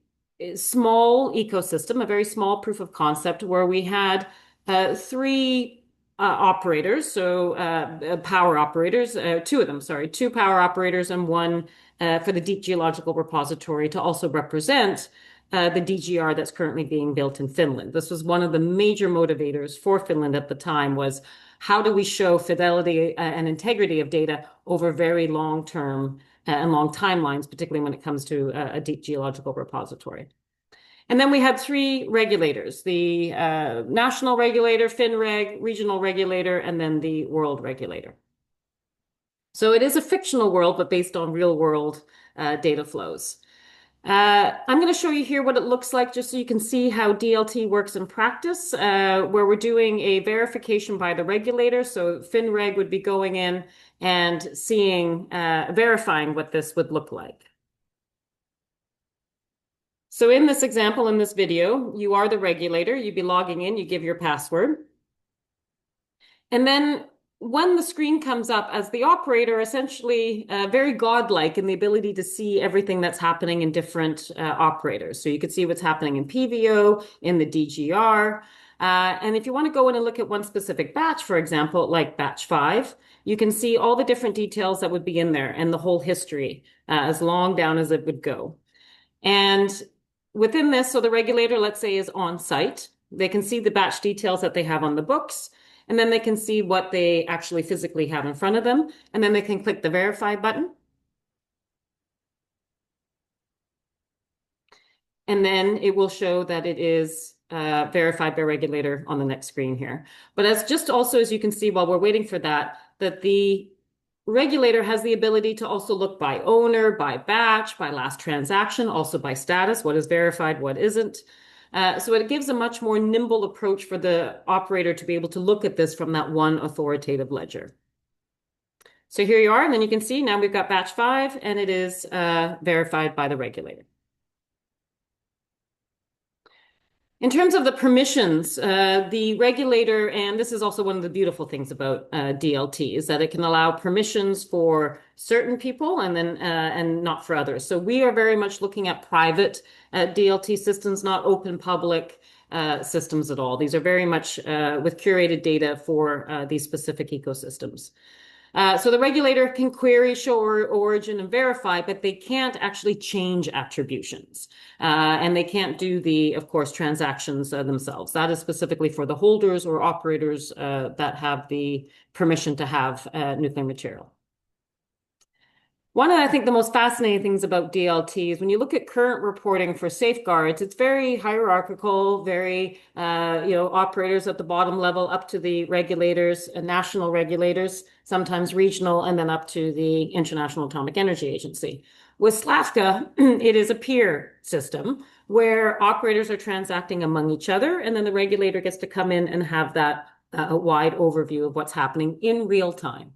small ecosystem, a very small proof of concept where we had 3 operators, so power operators, 2 of them, sorry, 2 power operators and 1 for the Deep Geological Repository to also represent the DGR that's currently being built in Finland. This was one of the major motivators for Finland at the time was how do we show fidelity and integrity of data over very long term and long timelines, particularly when it comes to a deep geological repository. And then we had three regulators, the national regulator, FINREG, regional regulator, and then the world regulator. So it is a fictional world, but based on real world data flows. I'm going to show you here what it looks like just so you can see how DLT works in practice, where we're doing a verification by the regulator. So FINREG would be going in and seeing, verifying what this would look like. So in this example, in this video, you are the regulator. You'd be logging in, you give your password. And then when the screen comes up as the operator, essentially very godlike in the ability to see everything that's happening in different operators. So you could see what's happening in PVO, in the DGR. And if you want to go in and look at one specific batch, for example, like batch 5, you can see all the different details that would be in there and the whole history as long down as it would go. And within this, so the regulator, let's say, is on site. They can see the batch details that they have on the books, and then they can see what they actually physically have in front of them, and then they can click the verify button. And then it will show that it is verified by regulator on the next screen here. But as just also, as you can see while we're waiting for that, that the regulator has the ability to also look by owner, by batch, by last transaction, also by status, what is verified, what isn't. So it gives a much more nimble approach for the operator to be able to look at this from that one authoritative ledger. So here you are, and then you can see now we've got batch 5, and it is verified by the regulator. In terms of the permissions, the regulator, and this is also one of the beautiful things about DLT, is that it can allow permissions for certain people and then and not for others. So we are very much looking at private DLT systems, not open public systems at all. These are very much with curated data for these specific ecosystems. So the regulator can query, show origin, and verify, but they can't actually change attributions. And they can't do the, of course, transactions themselves. That is specifically for the holders or operators that have the permission to have nuclear material. One of, I think, the most fascinating things about DLT is when you look at current reporting for safeguards, it's very hierarchical, very, operators at the bottom level up to the regulators, national regulators, sometimes regional, and then up to the International Atomic Energy Agency. With SLAFCA, it is a peer system where operators are transacting among each other, and then the regulator gets to come in and have that wide overview of what's happening in real time.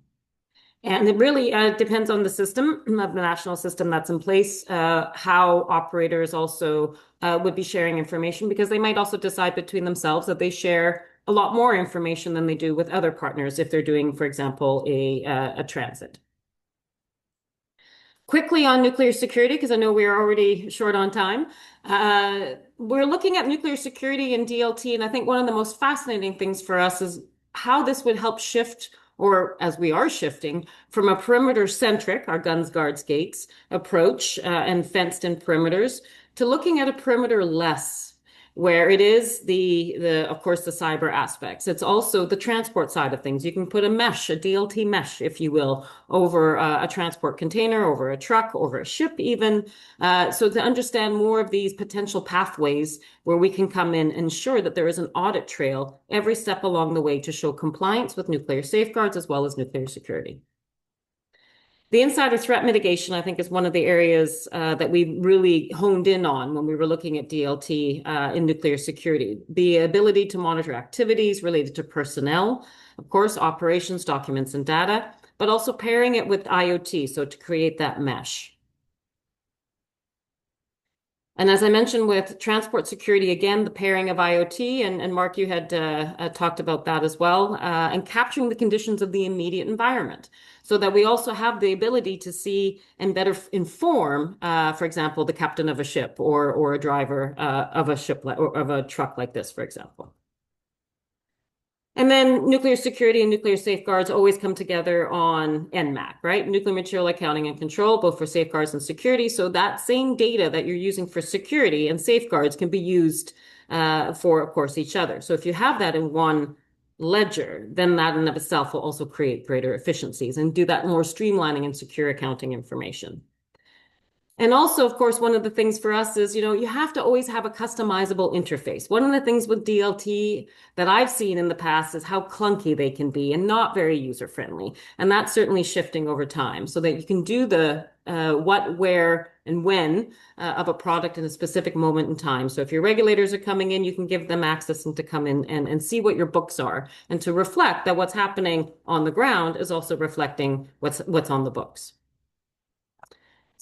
And it really depends on the system of the national system that's in place, how operators also would be sharing information, because they might also decide between themselves that they share a lot more information than they do with other partners if they're doing, for example, a transit. Quickly on nuclear security, because I know we are already short on time. We're looking at nuclear security and DLT, and I think one of the most fascinating things for us is how this would help shift, or as we are shifting, from a perimeter-centric, our guns, guards, gates approach and fenced-in perimeters, to looking at a perimeter-less, where it is of course, the cyber aspects. It's also the transport side of things. You can put a mesh, a DLT mesh, if you will, over a transport container, over a truck, over a ship even. So to understand more of these potential pathways where we can come in and ensure that there is an audit trail every step along the way to show compliance with nuclear safeguards as well as nuclear security. The insider threat mitigation, I think, is one of the areas that we really honed in on when we were looking at DLT in nuclear security. The ability to monitor activities related to personnel, of course, operations, documents, and data, but also pairing it with IoT, so to create that mesh. And as I mentioned with transport security, again, the pairing of IoT, and Mark, you had talked about that as well, and capturing the conditions of the immediate environment so that we also have the ability to see and better inform, for example, the captain of a ship or a driver of a ship or of a truck like this, for example. And then nuclear security and nuclear safeguards always come together on NMAC, right? Nuclear material accounting and control, both for safeguards and security. So that same data that you're using for security and safeguards can be used for, of course, each other. So if you have that in one ledger, then that in of itself will also create greater efficiencies and do that more streamlining and secure accounting information. And also, of course, one of the things for us is, you have to always have a customizable interface. One of the things with DLT that I've seen in the past is how clunky they can be and not very user-friendly. And that's certainly shifting over time so that you can do the what, where, and when of a product in a specific moment in time. So if your regulators are coming in, you can give them access and to come in and see what your books are and to reflect that what's happening on the ground is also reflecting what's on the books.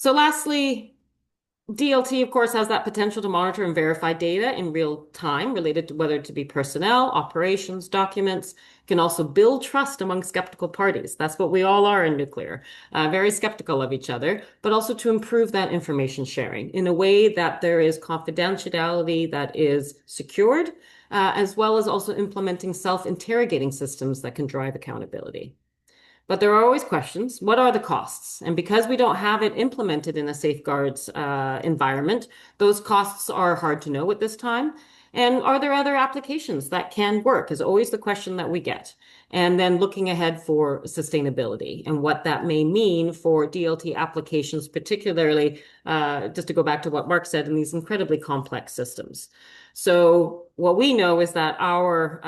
So lastly, DLT, of course, has that potential to monitor and verify data in real time related to whether it to be personnel, operations, documents, can also build trust among skeptical parties. That's what we all are in nuclear, very skeptical of each other, but also to improve that information sharing in a way that there is confidentiality that is secured, as well as also implementing self-interrogating systems that can drive accountability. But there are always questions. What are the costs? And because we don't have it implemented in a safeguards environment, those costs are hard to know at this time. And are there other applications that can work is always the question that we get. And then looking ahead for sustainability and what that may mean for DLT applications, particularly, just to go back to what Mark said, in these incredibly complex systems. So what we know is that our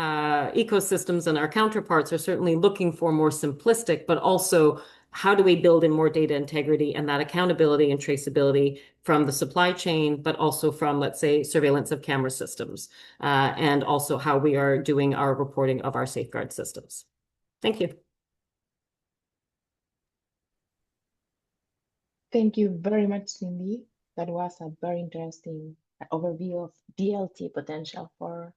ecosystems and our counterparts are certainly looking for more simplistic, but also how do we build in more data integrity and that accountability and traceability from the supply chain, but also from, let's say, surveillance of camera systems, and also how we are doing our reporting of our safeguard systems. Thank you. Thank you very much, Cindy. That was a very interesting overview of DLT potential for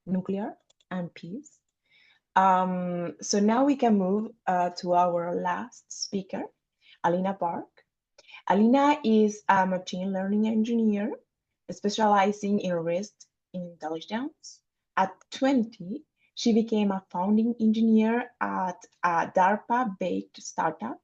nuclear and peace. So now we can move to our last speaker, Alina Park. Alina is a machine learning engineer specializing in risk intelligence. At 20, she became a founding engineer at a DARPA-based startup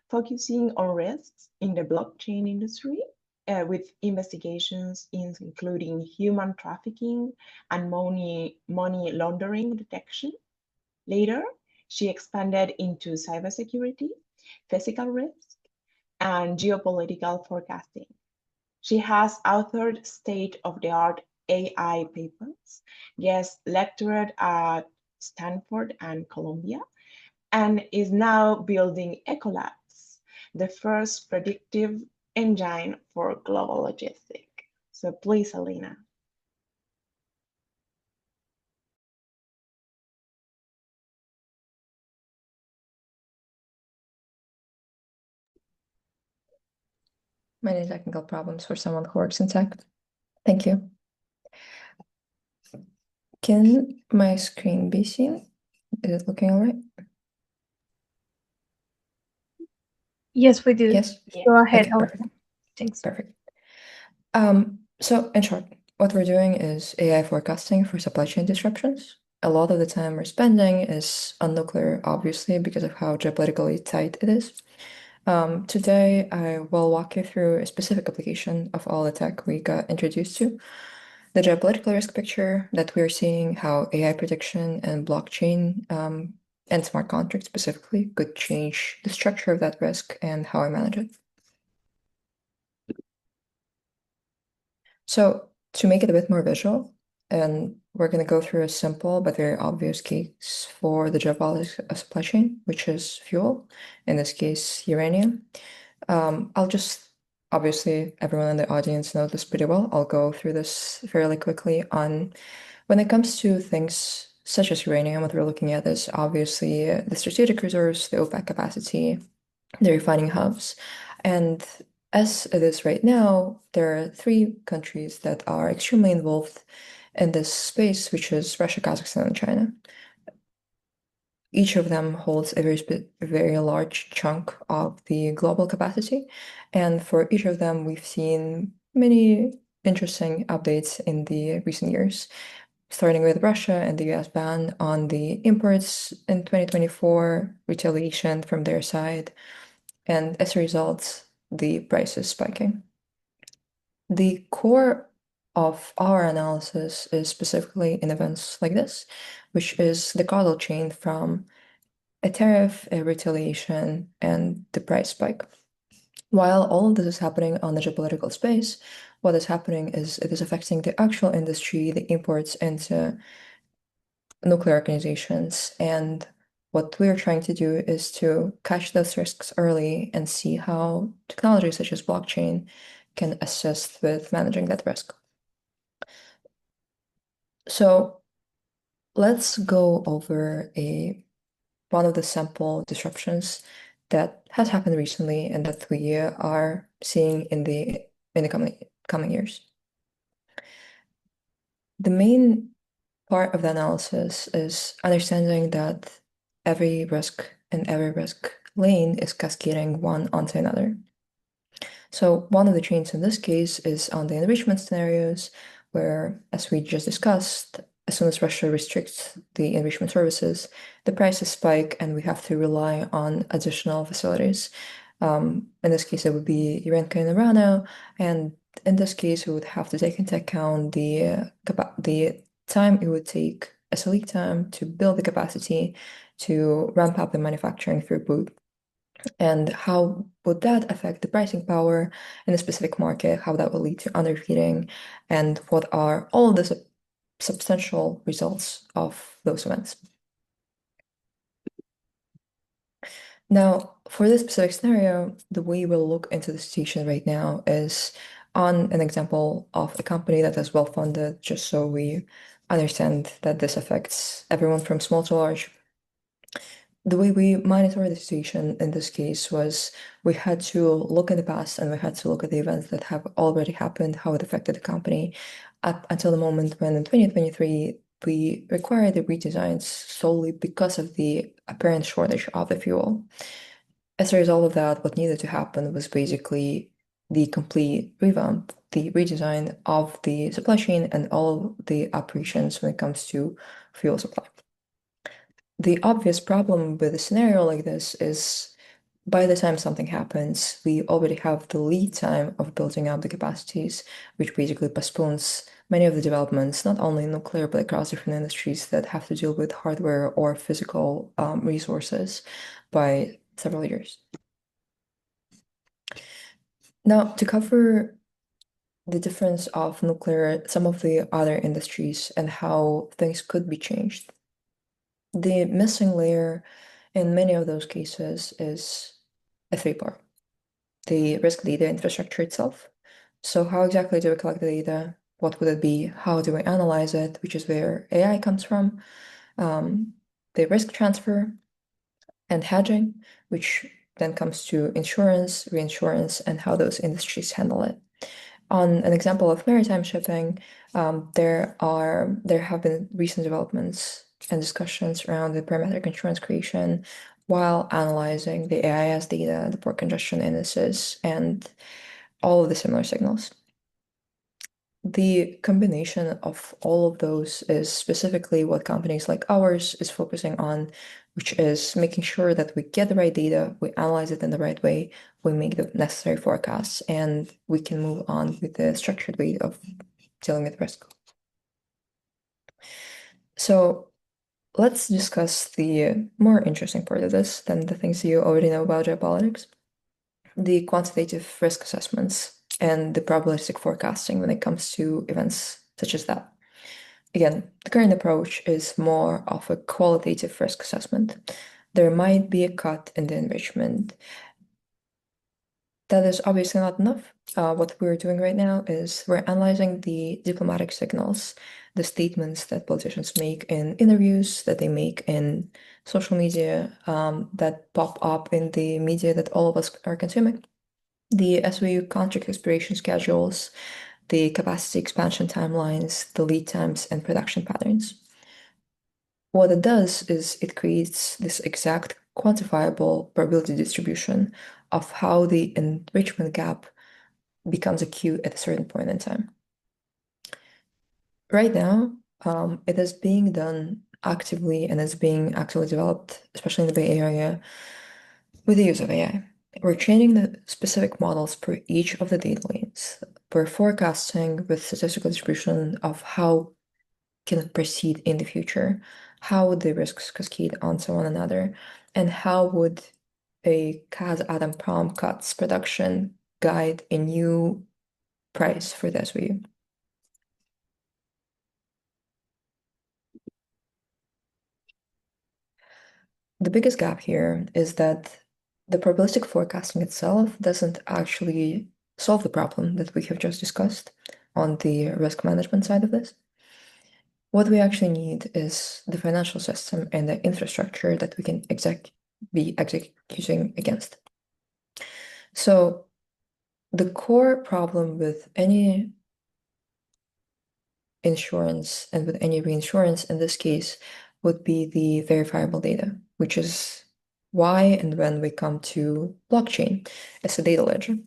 focusing on risks in the blockchain industry with investigations including human trafficking and money laundering detection. Later, she expanded into cybersecurity, physical risk, and geopolitical forecasting. She has authored state-of-the-art AI papers, guest lectured at Stanford and Columbia, and is now building Ecolabs, the first predictive engine for global logistics. So please, Alina. Many technical problems for someone who works in tech. Thank you. Can my screen be seen? Is it looking all right? Yes, we do. Yes? Go ahead. Okay, perfect. Thanks. Perfect. So in short, what we're doing is AI forecasting for supply chain disruptions. A lot of the time we're spending is on nuclear, obviously, because of how geopolitically tight it is. Today, I will walk you through a specific application of all the tech we got introduced to, the geopolitical risk picture that we're seeing, how AI prediction and blockchain and smart contracts specifically could change the structure of that risk and how I manage it. So to make it a bit more visual, and we're going to go through a simple but very obvious case for the geopolitics of supply chain, which is fuel, in this case, uranium. I'll just, obviously, everyone in the audience knows this pretty well. I'll go through this fairly quickly on when it comes to things such as uranium, what we're looking at is obviously the strategic reserves, the OPEC capacity, the refining hubs. And as it is right now, there are three countries that are extremely involved in this space, which is Russia, Kazakhstan, and China. Each of them holds a very large chunk of the global capacity. And for each of them, we've seen many interesting updates in the recent years, starting with Russia and the US ban on the imports in 2024, retaliation from their side, and as a result, the prices spiking. The core of our analysis is specifically in events like this, which is the causal chain from a tariff, a retaliation, and the price spike. While all of this is happening on the geopolitical space, what is happening is it is affecting the actual industry, the imports into nuclear organizations. And what we're trying to do is to catch those risks early and see how technologies such as blockchain can assist with managing that risk. So let's go over one of the sample disruptions that has happened recently and that we are seeing in the coming years. The main part of the analysis is understanding that every risk and every risk lane is cascading one onto another. So one of the chains in this case is on the enrichment scenarios, where, as we just discussed, as soon as Russia restricts the enrichment services, the prices spike and we have to rely on additional facilities. In this case, it would be Urenco and Urano, and in this case, we would have to take into account the time it would take as a lead time to build the capacity to ramp up the manufacturing throughput. And how would that affect the pricing power in a specific market, how that will lead to underfeeding, and what are all of the substantial results of those events. Now, for this specific scenario, the way we'll look into the situation right now is on an example of a company that is well-funded, just so we understand that this affects everyone from small to large. The way we monitor the situation in this case was we had to look in the past and we had to look at the events that have already happened, how it affected the company, up until the moment when in 2023 we required the redesigns solely because of the apparent shortage of the fuel. As a result of that, what needed to happen was basically the complete revamp, the redesign of the supply chain and all the operations when it comes to fuel supply. The obvious problem with a scenario like this is by the time something happens, we already have the lead time of building up the capacities, which basically postpones many of the developments, not only in nuclear, but across different industries that have to deal with hardware or physical resources by several years. Now, to cover the difference of nuclear, some of the other industries, and how things could be changed. The missing layer in many of those cases is a three-part. The risk data infrastructure itself. So how exactly do we collect the data? What would it be? How do we analyze it? Which is where AI comes from. The risk transfer and hedging, which then comes to insurance, reinsurance, and how those industries handle it. On an example of maritime shipping, there have been recent developments and discussions around the parametric insurance creation while analyzing the AIS data, the port congestion indices, and all of the similar signals. The combination of all of those is specifically what companies like ours is focusing on, which is making sure that we get the right data, we analyze it in the right way, we make the necessary forecasts, and we can move on with the structured way of dealing with risk. So let's discuss the more interesting part of this than the things you already know about geopolitics, the quantitative risk assessments and the probabilistic forecasting when it comes to events such as that. Again, the current approach is more of a qualitative risk assessment. There might be a cut in the enrichment. That is obviously not enough. What we're doing right now is we're analyzing the diplomatic signals, the statements that politicians make in interviews, that they make in social media, that pop up in the media that all of us are consuming. The SOU contract expiration schedules, the capacity expansion timelines, the lead times, and production patterns. What it does is it creates this exact quantifiable probability distribution of how the enrichment gap becomes acute at a certain point in time. Right now, it is being done actively and is being actively developed, especially in the Bay Area, with the use of AI. We're training the specific models for each of the data lanes. We're forecasting with statistical distribution of how can it proceed in the future, how would the risks cascade onto one another, and how would a CAS-Adam-Prom cuts production guide a new price for the SVU? The biggest gap here is that the probabilistic forecasting itself doesn't actually solve the problem that we have just discussed on the risk management side of this. What we actually need is the financial system and the infrastructure that we can be executing against. So the core problem with any insurance and with any reinsurance in this case would be the verifiable data, which is why and when we come to blockchain as a data ledger.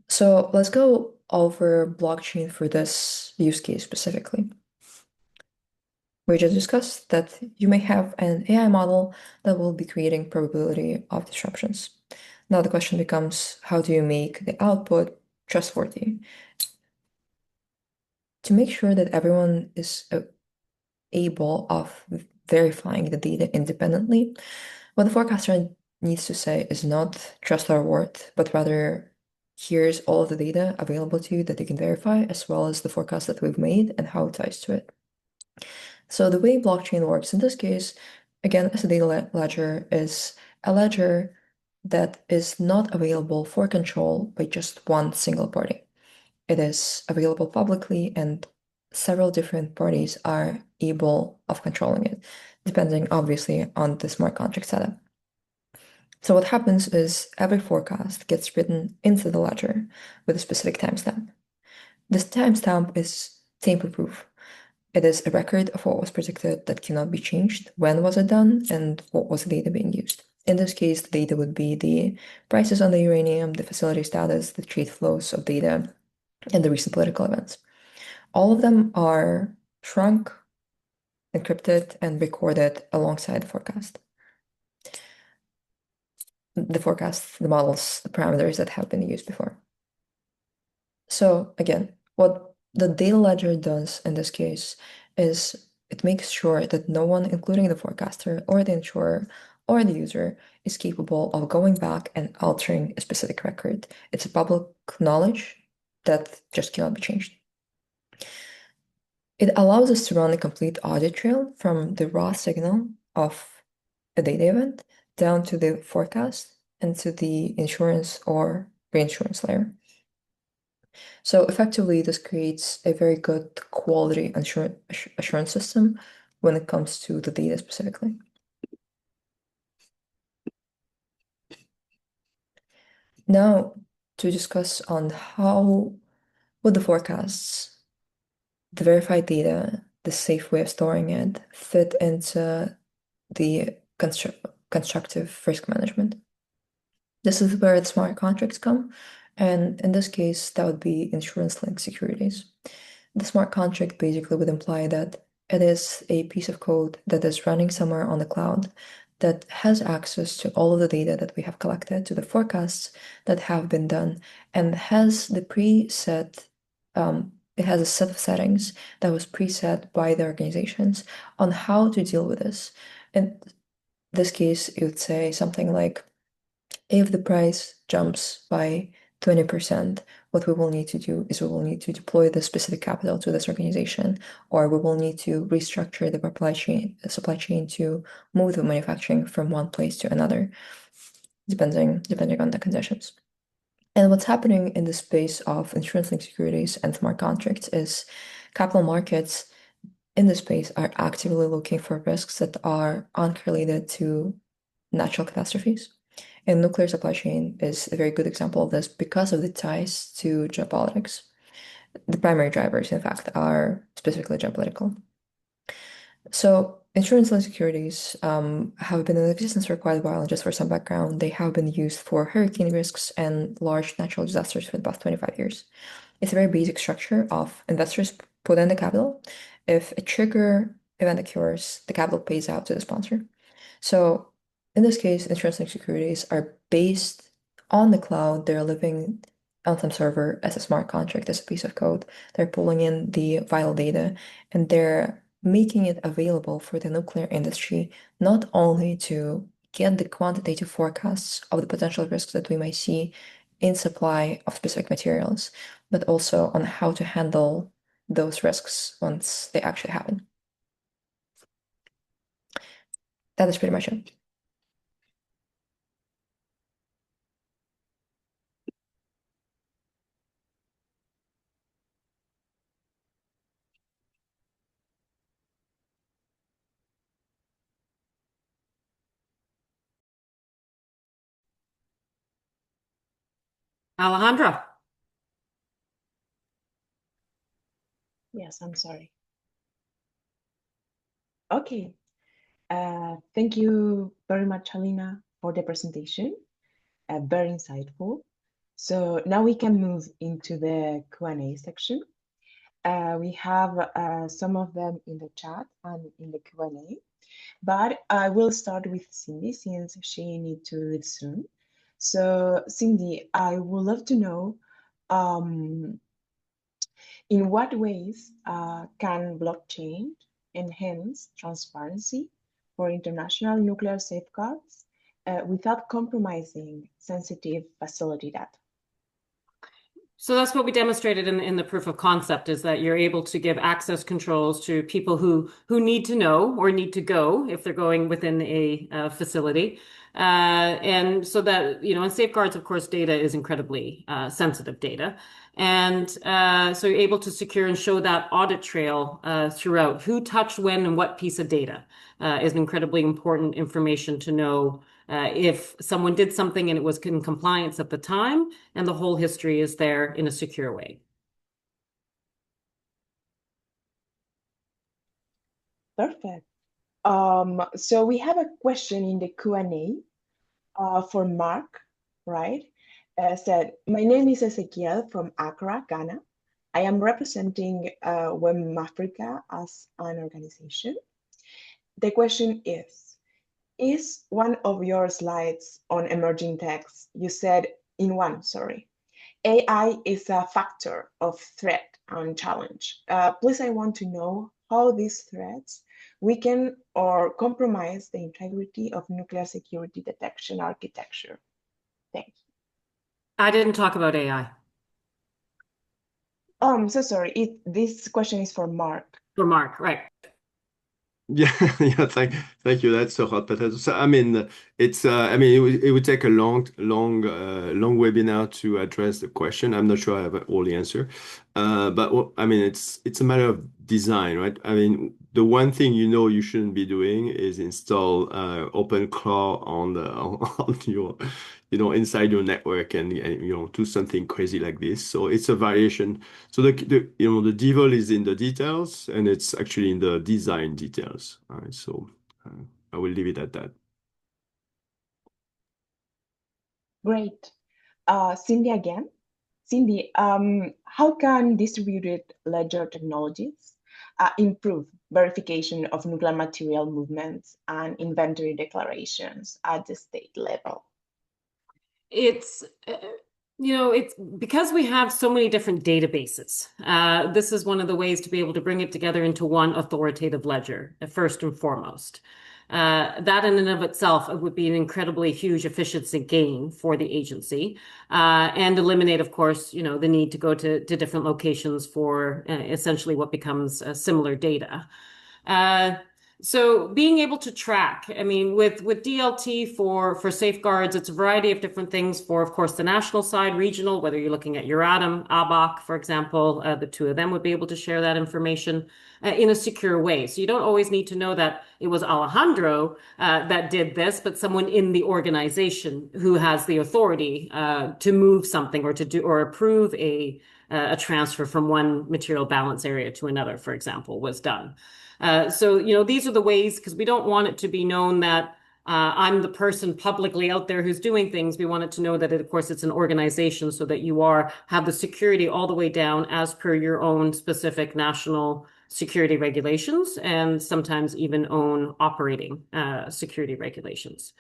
So let's go over blockchain for this use case specifically. We just discussed that you may have an AI model that will be creating probability of disruptions. Now the question becomes, how do you make the output trustworthy? To make sure that everyone is able of verifying the data independently, what the forecaster needs to say is not trust our word, but rather here's all of the data available to you that you can verify, as well as the forecast that we've made and how it ties to it. So the way blockchain works in this case, again, as a data ledger, is a ledger that is not available for control by just one single party. It is available publicly, and several different parties are able of controlling it, depending obviously on the smart contract setup. So what happens is every forecast gets written into the ledger with a specific timestamp. This timestamp is tamper-proof. It is a record of what was predicted that cannot be changed, when was it done, and what was the data being used. In this case, the data would be the prices on the uranium, the facility status, the trade flows of data, and the recent political events. All of them are shrunk, encrypted, and recorded alongside the forecast. The forecast, the models, the parameters that have been used before. So again, what the data ledger does in this case is it makes sure that no one, including the forecaster or the insurer or the user, is capable of going back and altering a specific record. It's a public knowledge that just cannot be changed. It allows us to run a complete audit trail from the raw signal of a data event down to the forecast and to the insurance or reinsurance layer. So effectively, this creates a very good quality assurance system when it comes to the data specifically. Now, to discuss on how would the forecasts, the verified data, the safe way of storing it, fit into the constructive risk management. This is where the smart contracts come, and in this case, that would be insurance-linked securities. The smart contract basically would imply that it is a piece of code that is running somewhere on the cloud that has access to all of the data that we have collected, to the forecasts that have been done, and has the preset, it has a set of settings that was preset by the organizations on how to deal with this. In this case, it would say something like, if the price jumps by 20%, what we will need to do is we will need to deploy the specific capital to this organization, or we will need to restructure the supply chain to move the manufacturing from one place to another, depending on the conditions. And what's happening in the space of insurance-linked securities and smart contracts is capital markets in this space are actively looking for risks that are uncorrelated to natural catastrophes. And nuclear supply chain is a very good example of this because of the ties to geopolitics. The primary drivers, in fact, are specifically geopolitical. So insurance-linked securities have been in existence for quite a while, and just for some background, they have been used for hurricane risks and large natural disasters for the past 25 years. It's a very basic structure of investors put in the capital. If a trigger event occurs, the capital pays out to the sponsor. So in this case, insurance-linked securities are based on the cloud. They're living Anthem server as a smart contract, as a piece of code. They're pulling in the vital data and they're making it available for the nuclear industry, not only to get the quantitative forecasts of the potential risks that we might see in supply of specific materials, but also on how to handle those risks once they actually happen. That is pretty much it. Alejandra. Yes, I'm sorry. Okay. Thank you very much, Alina, for the presentation. Very insightful. So now we can move into the Q&A section. We have some of them in the chat and in the Q&A, but I will start with Cindy since she needs to leave soon. So Cindy, I would love to know in what ways can blockchain enhance transparency for international nuclear safeguards without compromising sensitive facility data? So that's what we demonstrated in the proof of concept, is that you're able to give access controls to people who need to know or need to go if they're going within a facility. And so that, in safeguards, of course, data is incredibly sensitive data. And so you're able to secure and show that audit trail throughout who touched when and what piece of data is incredibly important information to know if someone did something and it was in compliance at the time, and the whole history is there in a secure way. Perfect. So we have a question in the Q&A for Mark, right? Said, my name is Ezequiel from Accra, Ghana. I am representing WEM Africa as an organization. The question is one of your slides on emerging techs, you said in one, sorry, AI is a factor of threat and challenge. Please, I want to know how these threats weaken or compromise the integrity of nuclear security detection architecture. Thank you. I didn't talk about AI. Oh, I'm so sorry. This question is for Mark. For Mark, right. Yeah, yeah, thank you. That's so hot potato. So, I mean, it would take a long webinar to address the question. I'm not sure I have all the answer. But I mean, it's a matter of design, right? I mean, the one thing you shouldn't be doing is install OpenClaw on your, inside your network and do something crazy like this. So it's a variation. So the devil is in the details, and it's actually in the design details. All right, so I will leave it at that. Great. Cindy again. Cindy, how can distributed ledger technologies improve verification of nuclear material movements and inventory declarations at the state level? It's it's because we have so many different databases. This is one of the ways to be able to bring it together into one authoritative ledger, first and foremost. That in and of itself would be an incredibly huge efficiency gain for the agency, and eliminate, of course, the need to go to different locations for essentially what becomes similar data. So being able to track, I mean, with DLT for safeguards, it's a variety of different things for, of course, the national side, regional, whether you're looking at Euratom, ABAC, for example, the two of them would be able to share that information in a secure way. So you don't always need to know that it was Alejandro that did this, but someone in the organization who has the authority to move something or to do or approve a transfer from one material balance area to another, for example, was done. So, these are the ways, because we don't want it to be known that I'm the person publicly out there who's doing things. We want it to know that, of course, it's an organization so that you have the security all the way down as per your own specific national security regulations and sometimes even own operating security regulations.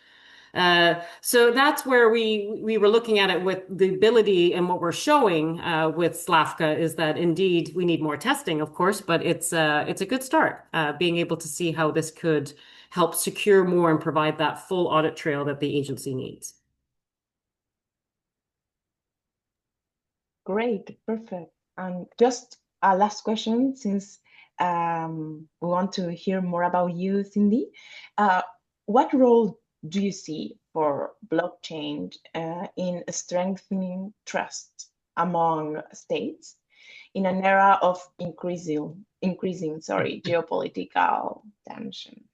So that's where we were looking at it with the ability, and what we're showing with Slavka is that indeed we need more testing, of course, but it's a good start, being able to see how this could help secure more and provide that full audit trail that the agency needs. Great, perfect. And just a last question, since we want to hear more about you, Cindy. What role do you see for blockchain in strengthening trust among states in an era of increasing, geopolitical tension?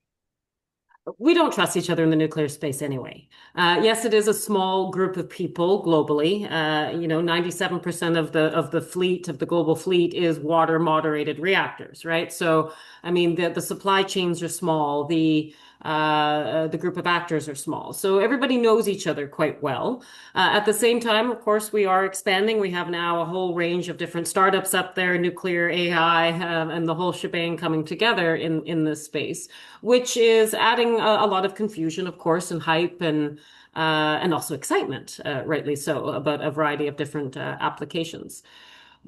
We don't trust each other in the nuclear space anyway. Yes, it is a small group of people globally. 97% of the fleet, of the global fleet, is water moderated reactors, right? So, I mean, the supply chains are small. The group of actors are small. So everybody knows each other quite well. At the same time, of course, we are expanding. We have now a whole range of different startups up there, nuclear, AI, and the whole shebang coming together in this space, which is adding a lot of confusion, of course, and hype and also excitement, rightly so, about a variety of different applications.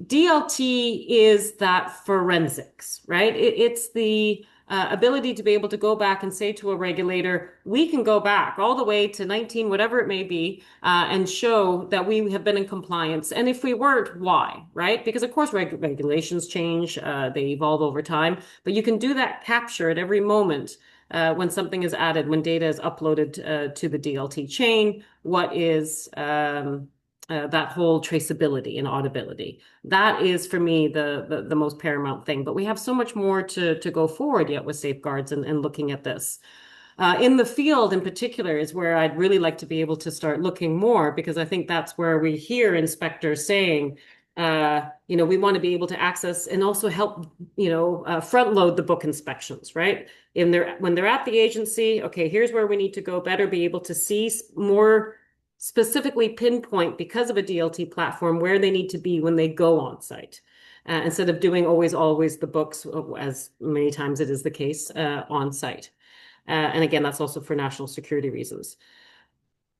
DLT is that forensics, right? It's the ability to be able to go back and say to a regulator, we can go back all the way to 19, whatever it may be, and show that we have been in compliance. And if we weren't, why, right? Because of course regulations change, they evolve over time, but you can do that capture at every moment. When something is added, when data is uploaded to the DLT chain, what is that whole traceability and auditability. That is for me the most paramount thing. But we have so much more to go forward yet with safeguards and looking at this. In the field in particular is where I'd really like to be able to start looking more, because I think that's where we hear inspectors saying, we want to be able to access and also help, front load the book inspections, right? When they're at the agency, okay, here's where we need to go better, be able to see more specifically pinpoint, because of a DLT platform, where they need to be when they go on site. Instead of doing always the books, as many times it is the case, on site. And again, that's also for national security reasons.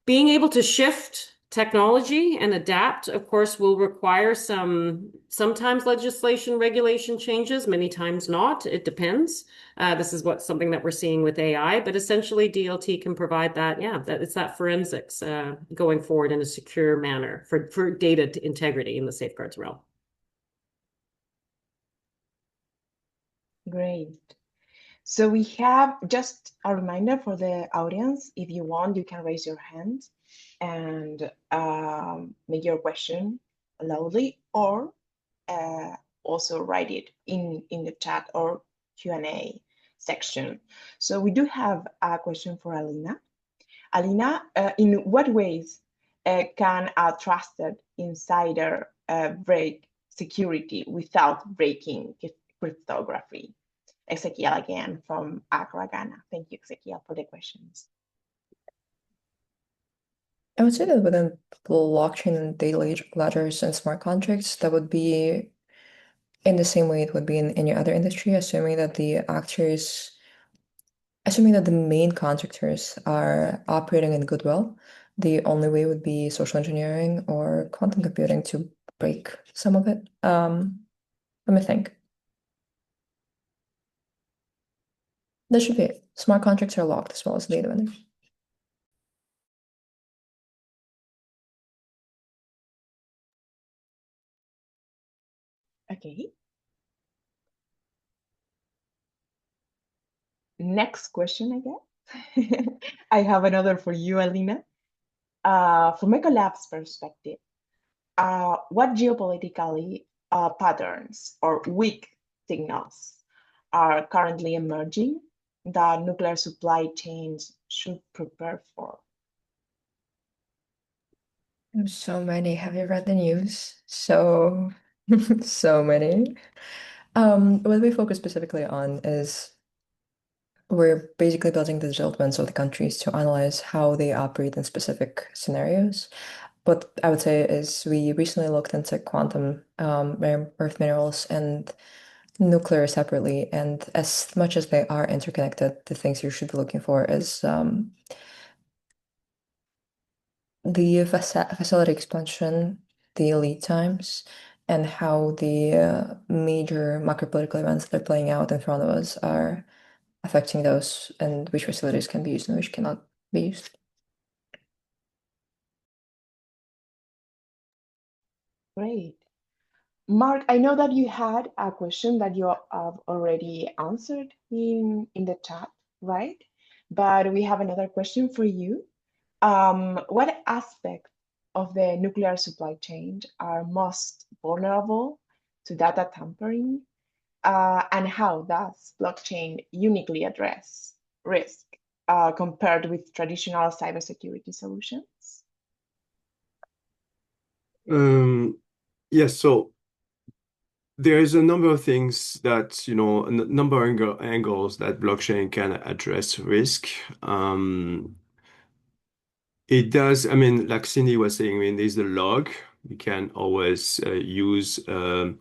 Being able to shift technology and adapt, of course, will require sometimes legislation, regulation changes, many times not. It depends. This is something that we're seeing with AI, but essentially DLT can provide that. Yeah, it's that forensics going forward in a secure manner for data integrity in the safeguards realm. Great. So we have just a reminder for the audience. If you want, you can raise your hand and make your question loudly, or also write it in the chat or Q&A section. So we do have a question for Alina. Alina, in what ways can a trusted insider break security without breaking cryptography? Ezekiel again from Accra, Ghana. Thank you, Ezekiel, for the questions. I would say that within blockchain and data ledgers and smart contracts, that would be in the same way it would be in any other industry, assuming that the main contractors are operating in goodwill. The only way would be social engineering or quantum computing to break some of it. Let me think. That should be it. Smart contracts are locked as well as data vendors. Okay. Next question, I guess. I have another for you, Alina. From Ecolab's perspective, what geopolitically patterns or weak signals are currently emerging that nuclear supply chains should prepare for? So many. Have you read the news? So many. What we focus specifically on is we're basically building the digital twins of the countries to analyze how they operate in specific scenarios. What I would say is we recently looked into quantum rare earth minerals and nuclear separately, and as much as they are interconnected, the things you should be looking for is the facility expansion, the lead times, and how the major macropolitical events that are playing out in front of us are affecting those, and which facilities can be used and which cannot be used. Great. Mark, I know that you had a question that you have already answered in the chat, right? But we have another question for you. What aspects of the nuclear supply chain are most vulnerable to data tampering? And how does blockchain uniquely address risk compared with traditional cybersecurity solutions? Yes, so there is a number of things that, a number of angles that blockchain can address risk. It does, I mean, like Cindy was saying, I mean, there's the log. You can always use a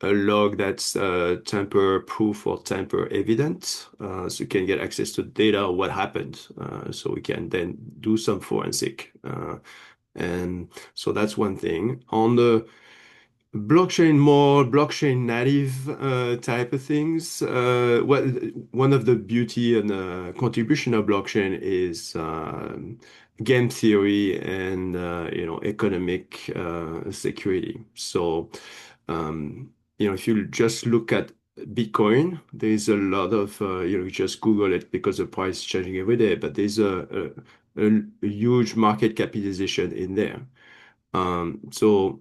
log that's tamper-proof or tamper-evident. So you can get access to data of what happened. So we can then do some forensic. And so that's one thing. On the more blockchain native type of things. One of the beauty and contribution of blockchain is game theory and economic security. So if you just look at Bitcoin, there's a lot of you just Google it because the price is changing every day, but there's a huge market capitalization in there. So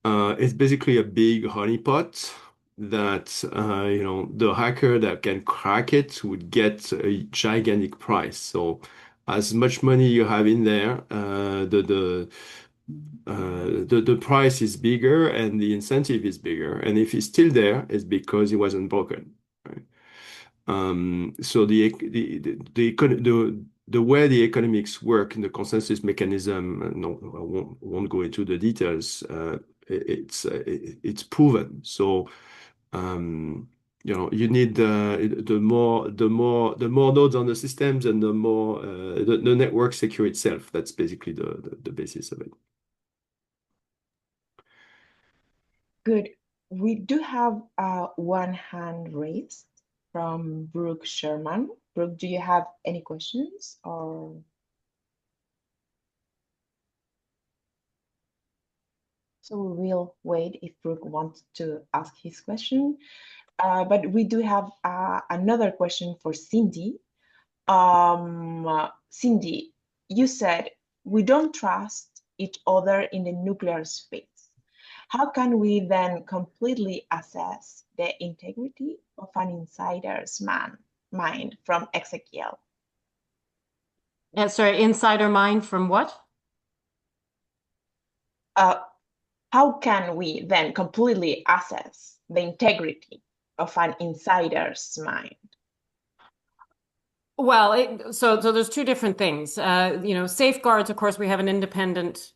it's basically a big honeypot that the hacker that can crack it would get a gigantic price. So as much money you have in there, the price is bigger and the incentive is bigger. And if it's still there, it's because it wasn't broken. Right? So the way the economics work in the consensus mechanism, no, I won't go into the details. It's proven. So you need the more nodes on the systems and the more the network secure itself. That's basically the basis of it. Good. We do have one hand raised from Brooke Sherman. Brooke, do you have any questions or? So we will wait if Brooke wants to ask his question. But we do have another question for Cindy. Cindy, you said we don't trust each other in the nuclear space. How can we then completely assess the integrity of an insider's mind from Ezekiel? Sorry, insider mind from what? How can we then completely assess the integrity of an insider's mind? Well, so there's two different things. Safeguards, of course, we have an independent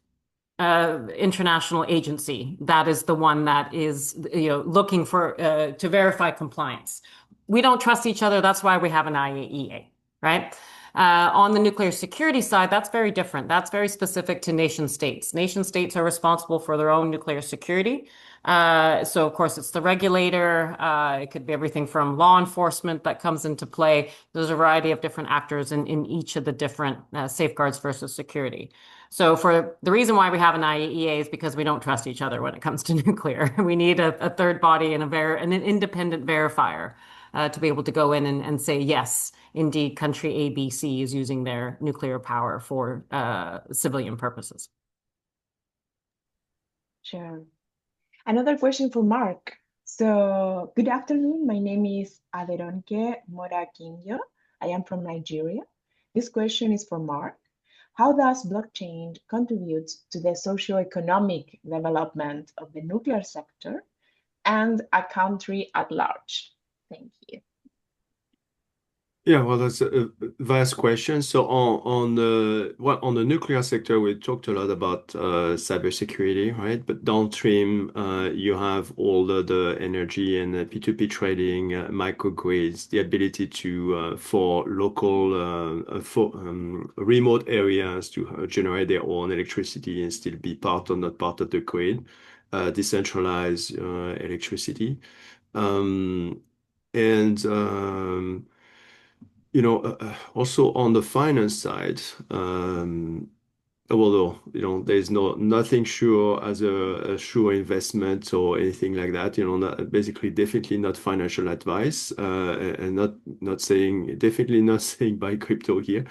international agency. That is the one that is, looking for to verify compliance. We don't trust each other. That's why we have an IAEA, right? On the nuclear security side, that's very different. That's very specific to nation states. Nation states are responsible for their own nuclear security. So, of course, it's the regulator. It could be everything from law enforcement that comes into play. There's a variety of different actors in each of the different safeguards versus security. So for the reason why we have an IAEA is because we don't trust each other when it comes to nuclear. We need a third body and an independent verifier to be able to go in and say, yes, indeed, country ABC is using their nuclear power for civilian purposes. Sure. Another question for Mark. So, good afternoon. My name is Aderonke Morakinyo. I am from Nigeria. This question is for Mark. How does blockchain contribute to the socio-economic development of the nuclear sector and a country at large? Thank you. Yeah, well, that's a vast question. So on the nuclear sector, we talked a lot about cybersecurity, right? But downstream, you have all the energy and P2P trading, microgrids, the ability to for local for remote areas to generate their own electricity and still be part or not part of the grid, decentralized electricity. Um, and also on the finance side, although there's nothing sure as a sure investment or anything like that, basically definitely not financial advice, and not saying definitely not saying buy crypto here.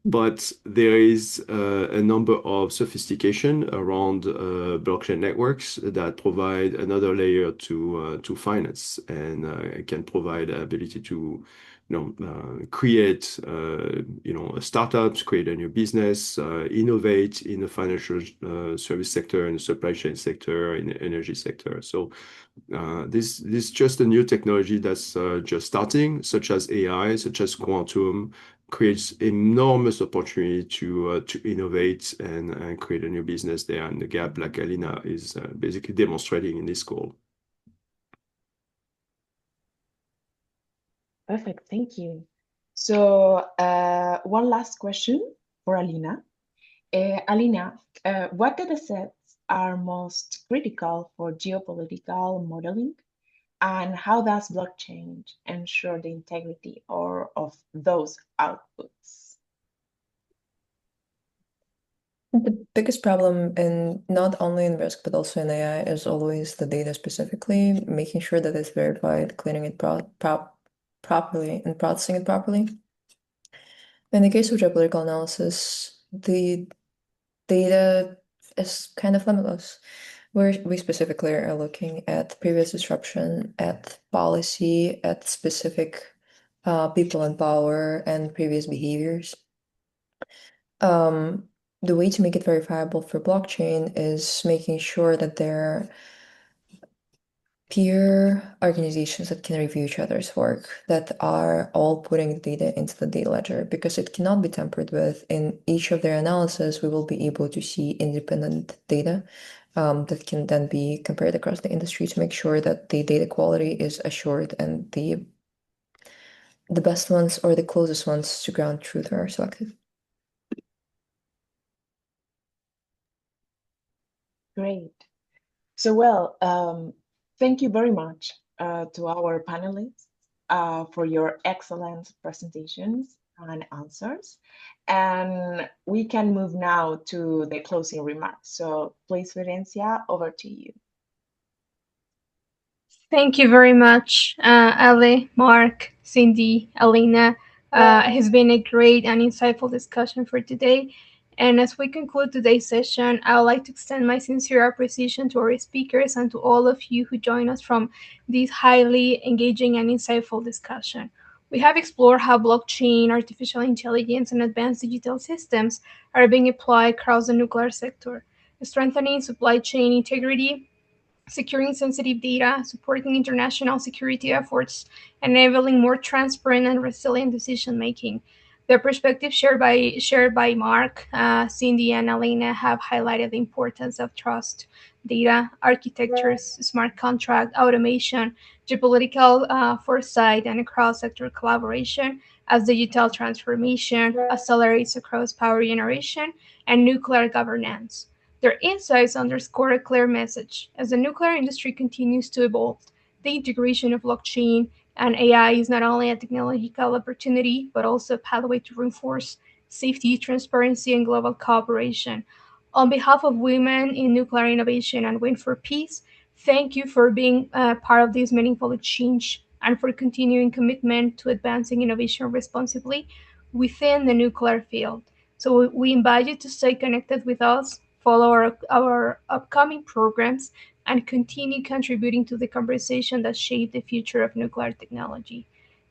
But there is a number of sophistication around blockchain networks that provide another layer to finance and can provide the ability to create startups, create a new business, innovate in the financial service sector, in the supply chain sector, in the energy sector. So this is just a new technology that's just starting, such as AI, such as quantum, creates enormous opportunity to innovate and create a new business there. And the gap, like Alina is basically demonstrating in this call. Perfect, thank you. So one last question for Alina. Alina, what data sets are most critical for geopolitical modeling, and how does blockchain ensure the integrity of those outputs? The biggest problem in not only in risk but also in AI is always the data specifically, making sure that it's verified, cleaning it properly, and processing it properly. In the case of geopolitical analysis, the data is kind of limitless. We specifically are looking at previous disruption, at policy, at specific people in power and previous behaviors. The way to make it verifiable for blockchain is making sure that there are peer organizations that can review each other's work, that are all putting the data into the data ledger, because it cannot be tampered with. In each of their analysis, we will be able to see independent data that can then be compared across the industry to make sure that the data quality is assured and the best ones or the closest ones to ground truth are selected. Great. So, well, thank you very much to our panelists for your excellent presentations and answers. And we can move now to the closing remarks. So please, Florencia, over to you. Thank you very much, Ale, Mark, Cindy, Alina. It has been a great and insightful discussion for today. And as we conclude today's session, I would like to extend my sincere appreciation to our speakers and to all of you who join us from this highly engaging and insightful discussion. We have explored how blockchain, artificial intelligence, and advanced digital systems are being applied across the nuclear sector, strengthening supply chain integrity, securing sensitive data, supporting international security efforts, enabling more transparent and resilient decision making. The perspectives shared by Mark, Cindy, and Alina have highlighted the importance of trust, data, architectures, smart contract, automation, geopolitical foresight, and cross-sector collaboration as digital transformation accelerates across power generation and nuclear governance. Their insights underscore a clear message. As the nuclear industry continues to evolve, the integration of blockchain and AI is not only a technological opportunity, but also a pathway to reinforce safety, transparency, and global cooperation. On behalf of women in nuclear innovation and Win for Peace, thank you for being part of this meaningful exchange and for continuing commitment to advancing innovation responsibly within the nuclear field. So we invite you to stay connected with us, follow our upcoming programs, and continue contributing to the conversation that shape the future of nuclear technology.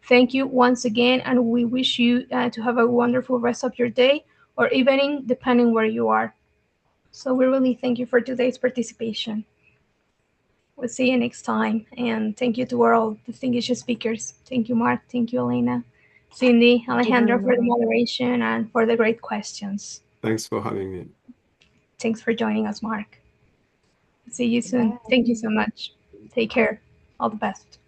Thank you once again, and we wish you to have a wonderful rest of your day or evening, depending where you are. So we really thank you for today's participation. We'll see you next time, and thank you to all distinguished speakers. Thank you, Mark. Thank you, Elena. Cindy, Thank you Alejandra, very for the much. moderation and for the great questions. Thanks for having me. Thanks for joining us, Mark. See you soon. Bye. Thank you so much. Take care. All the best.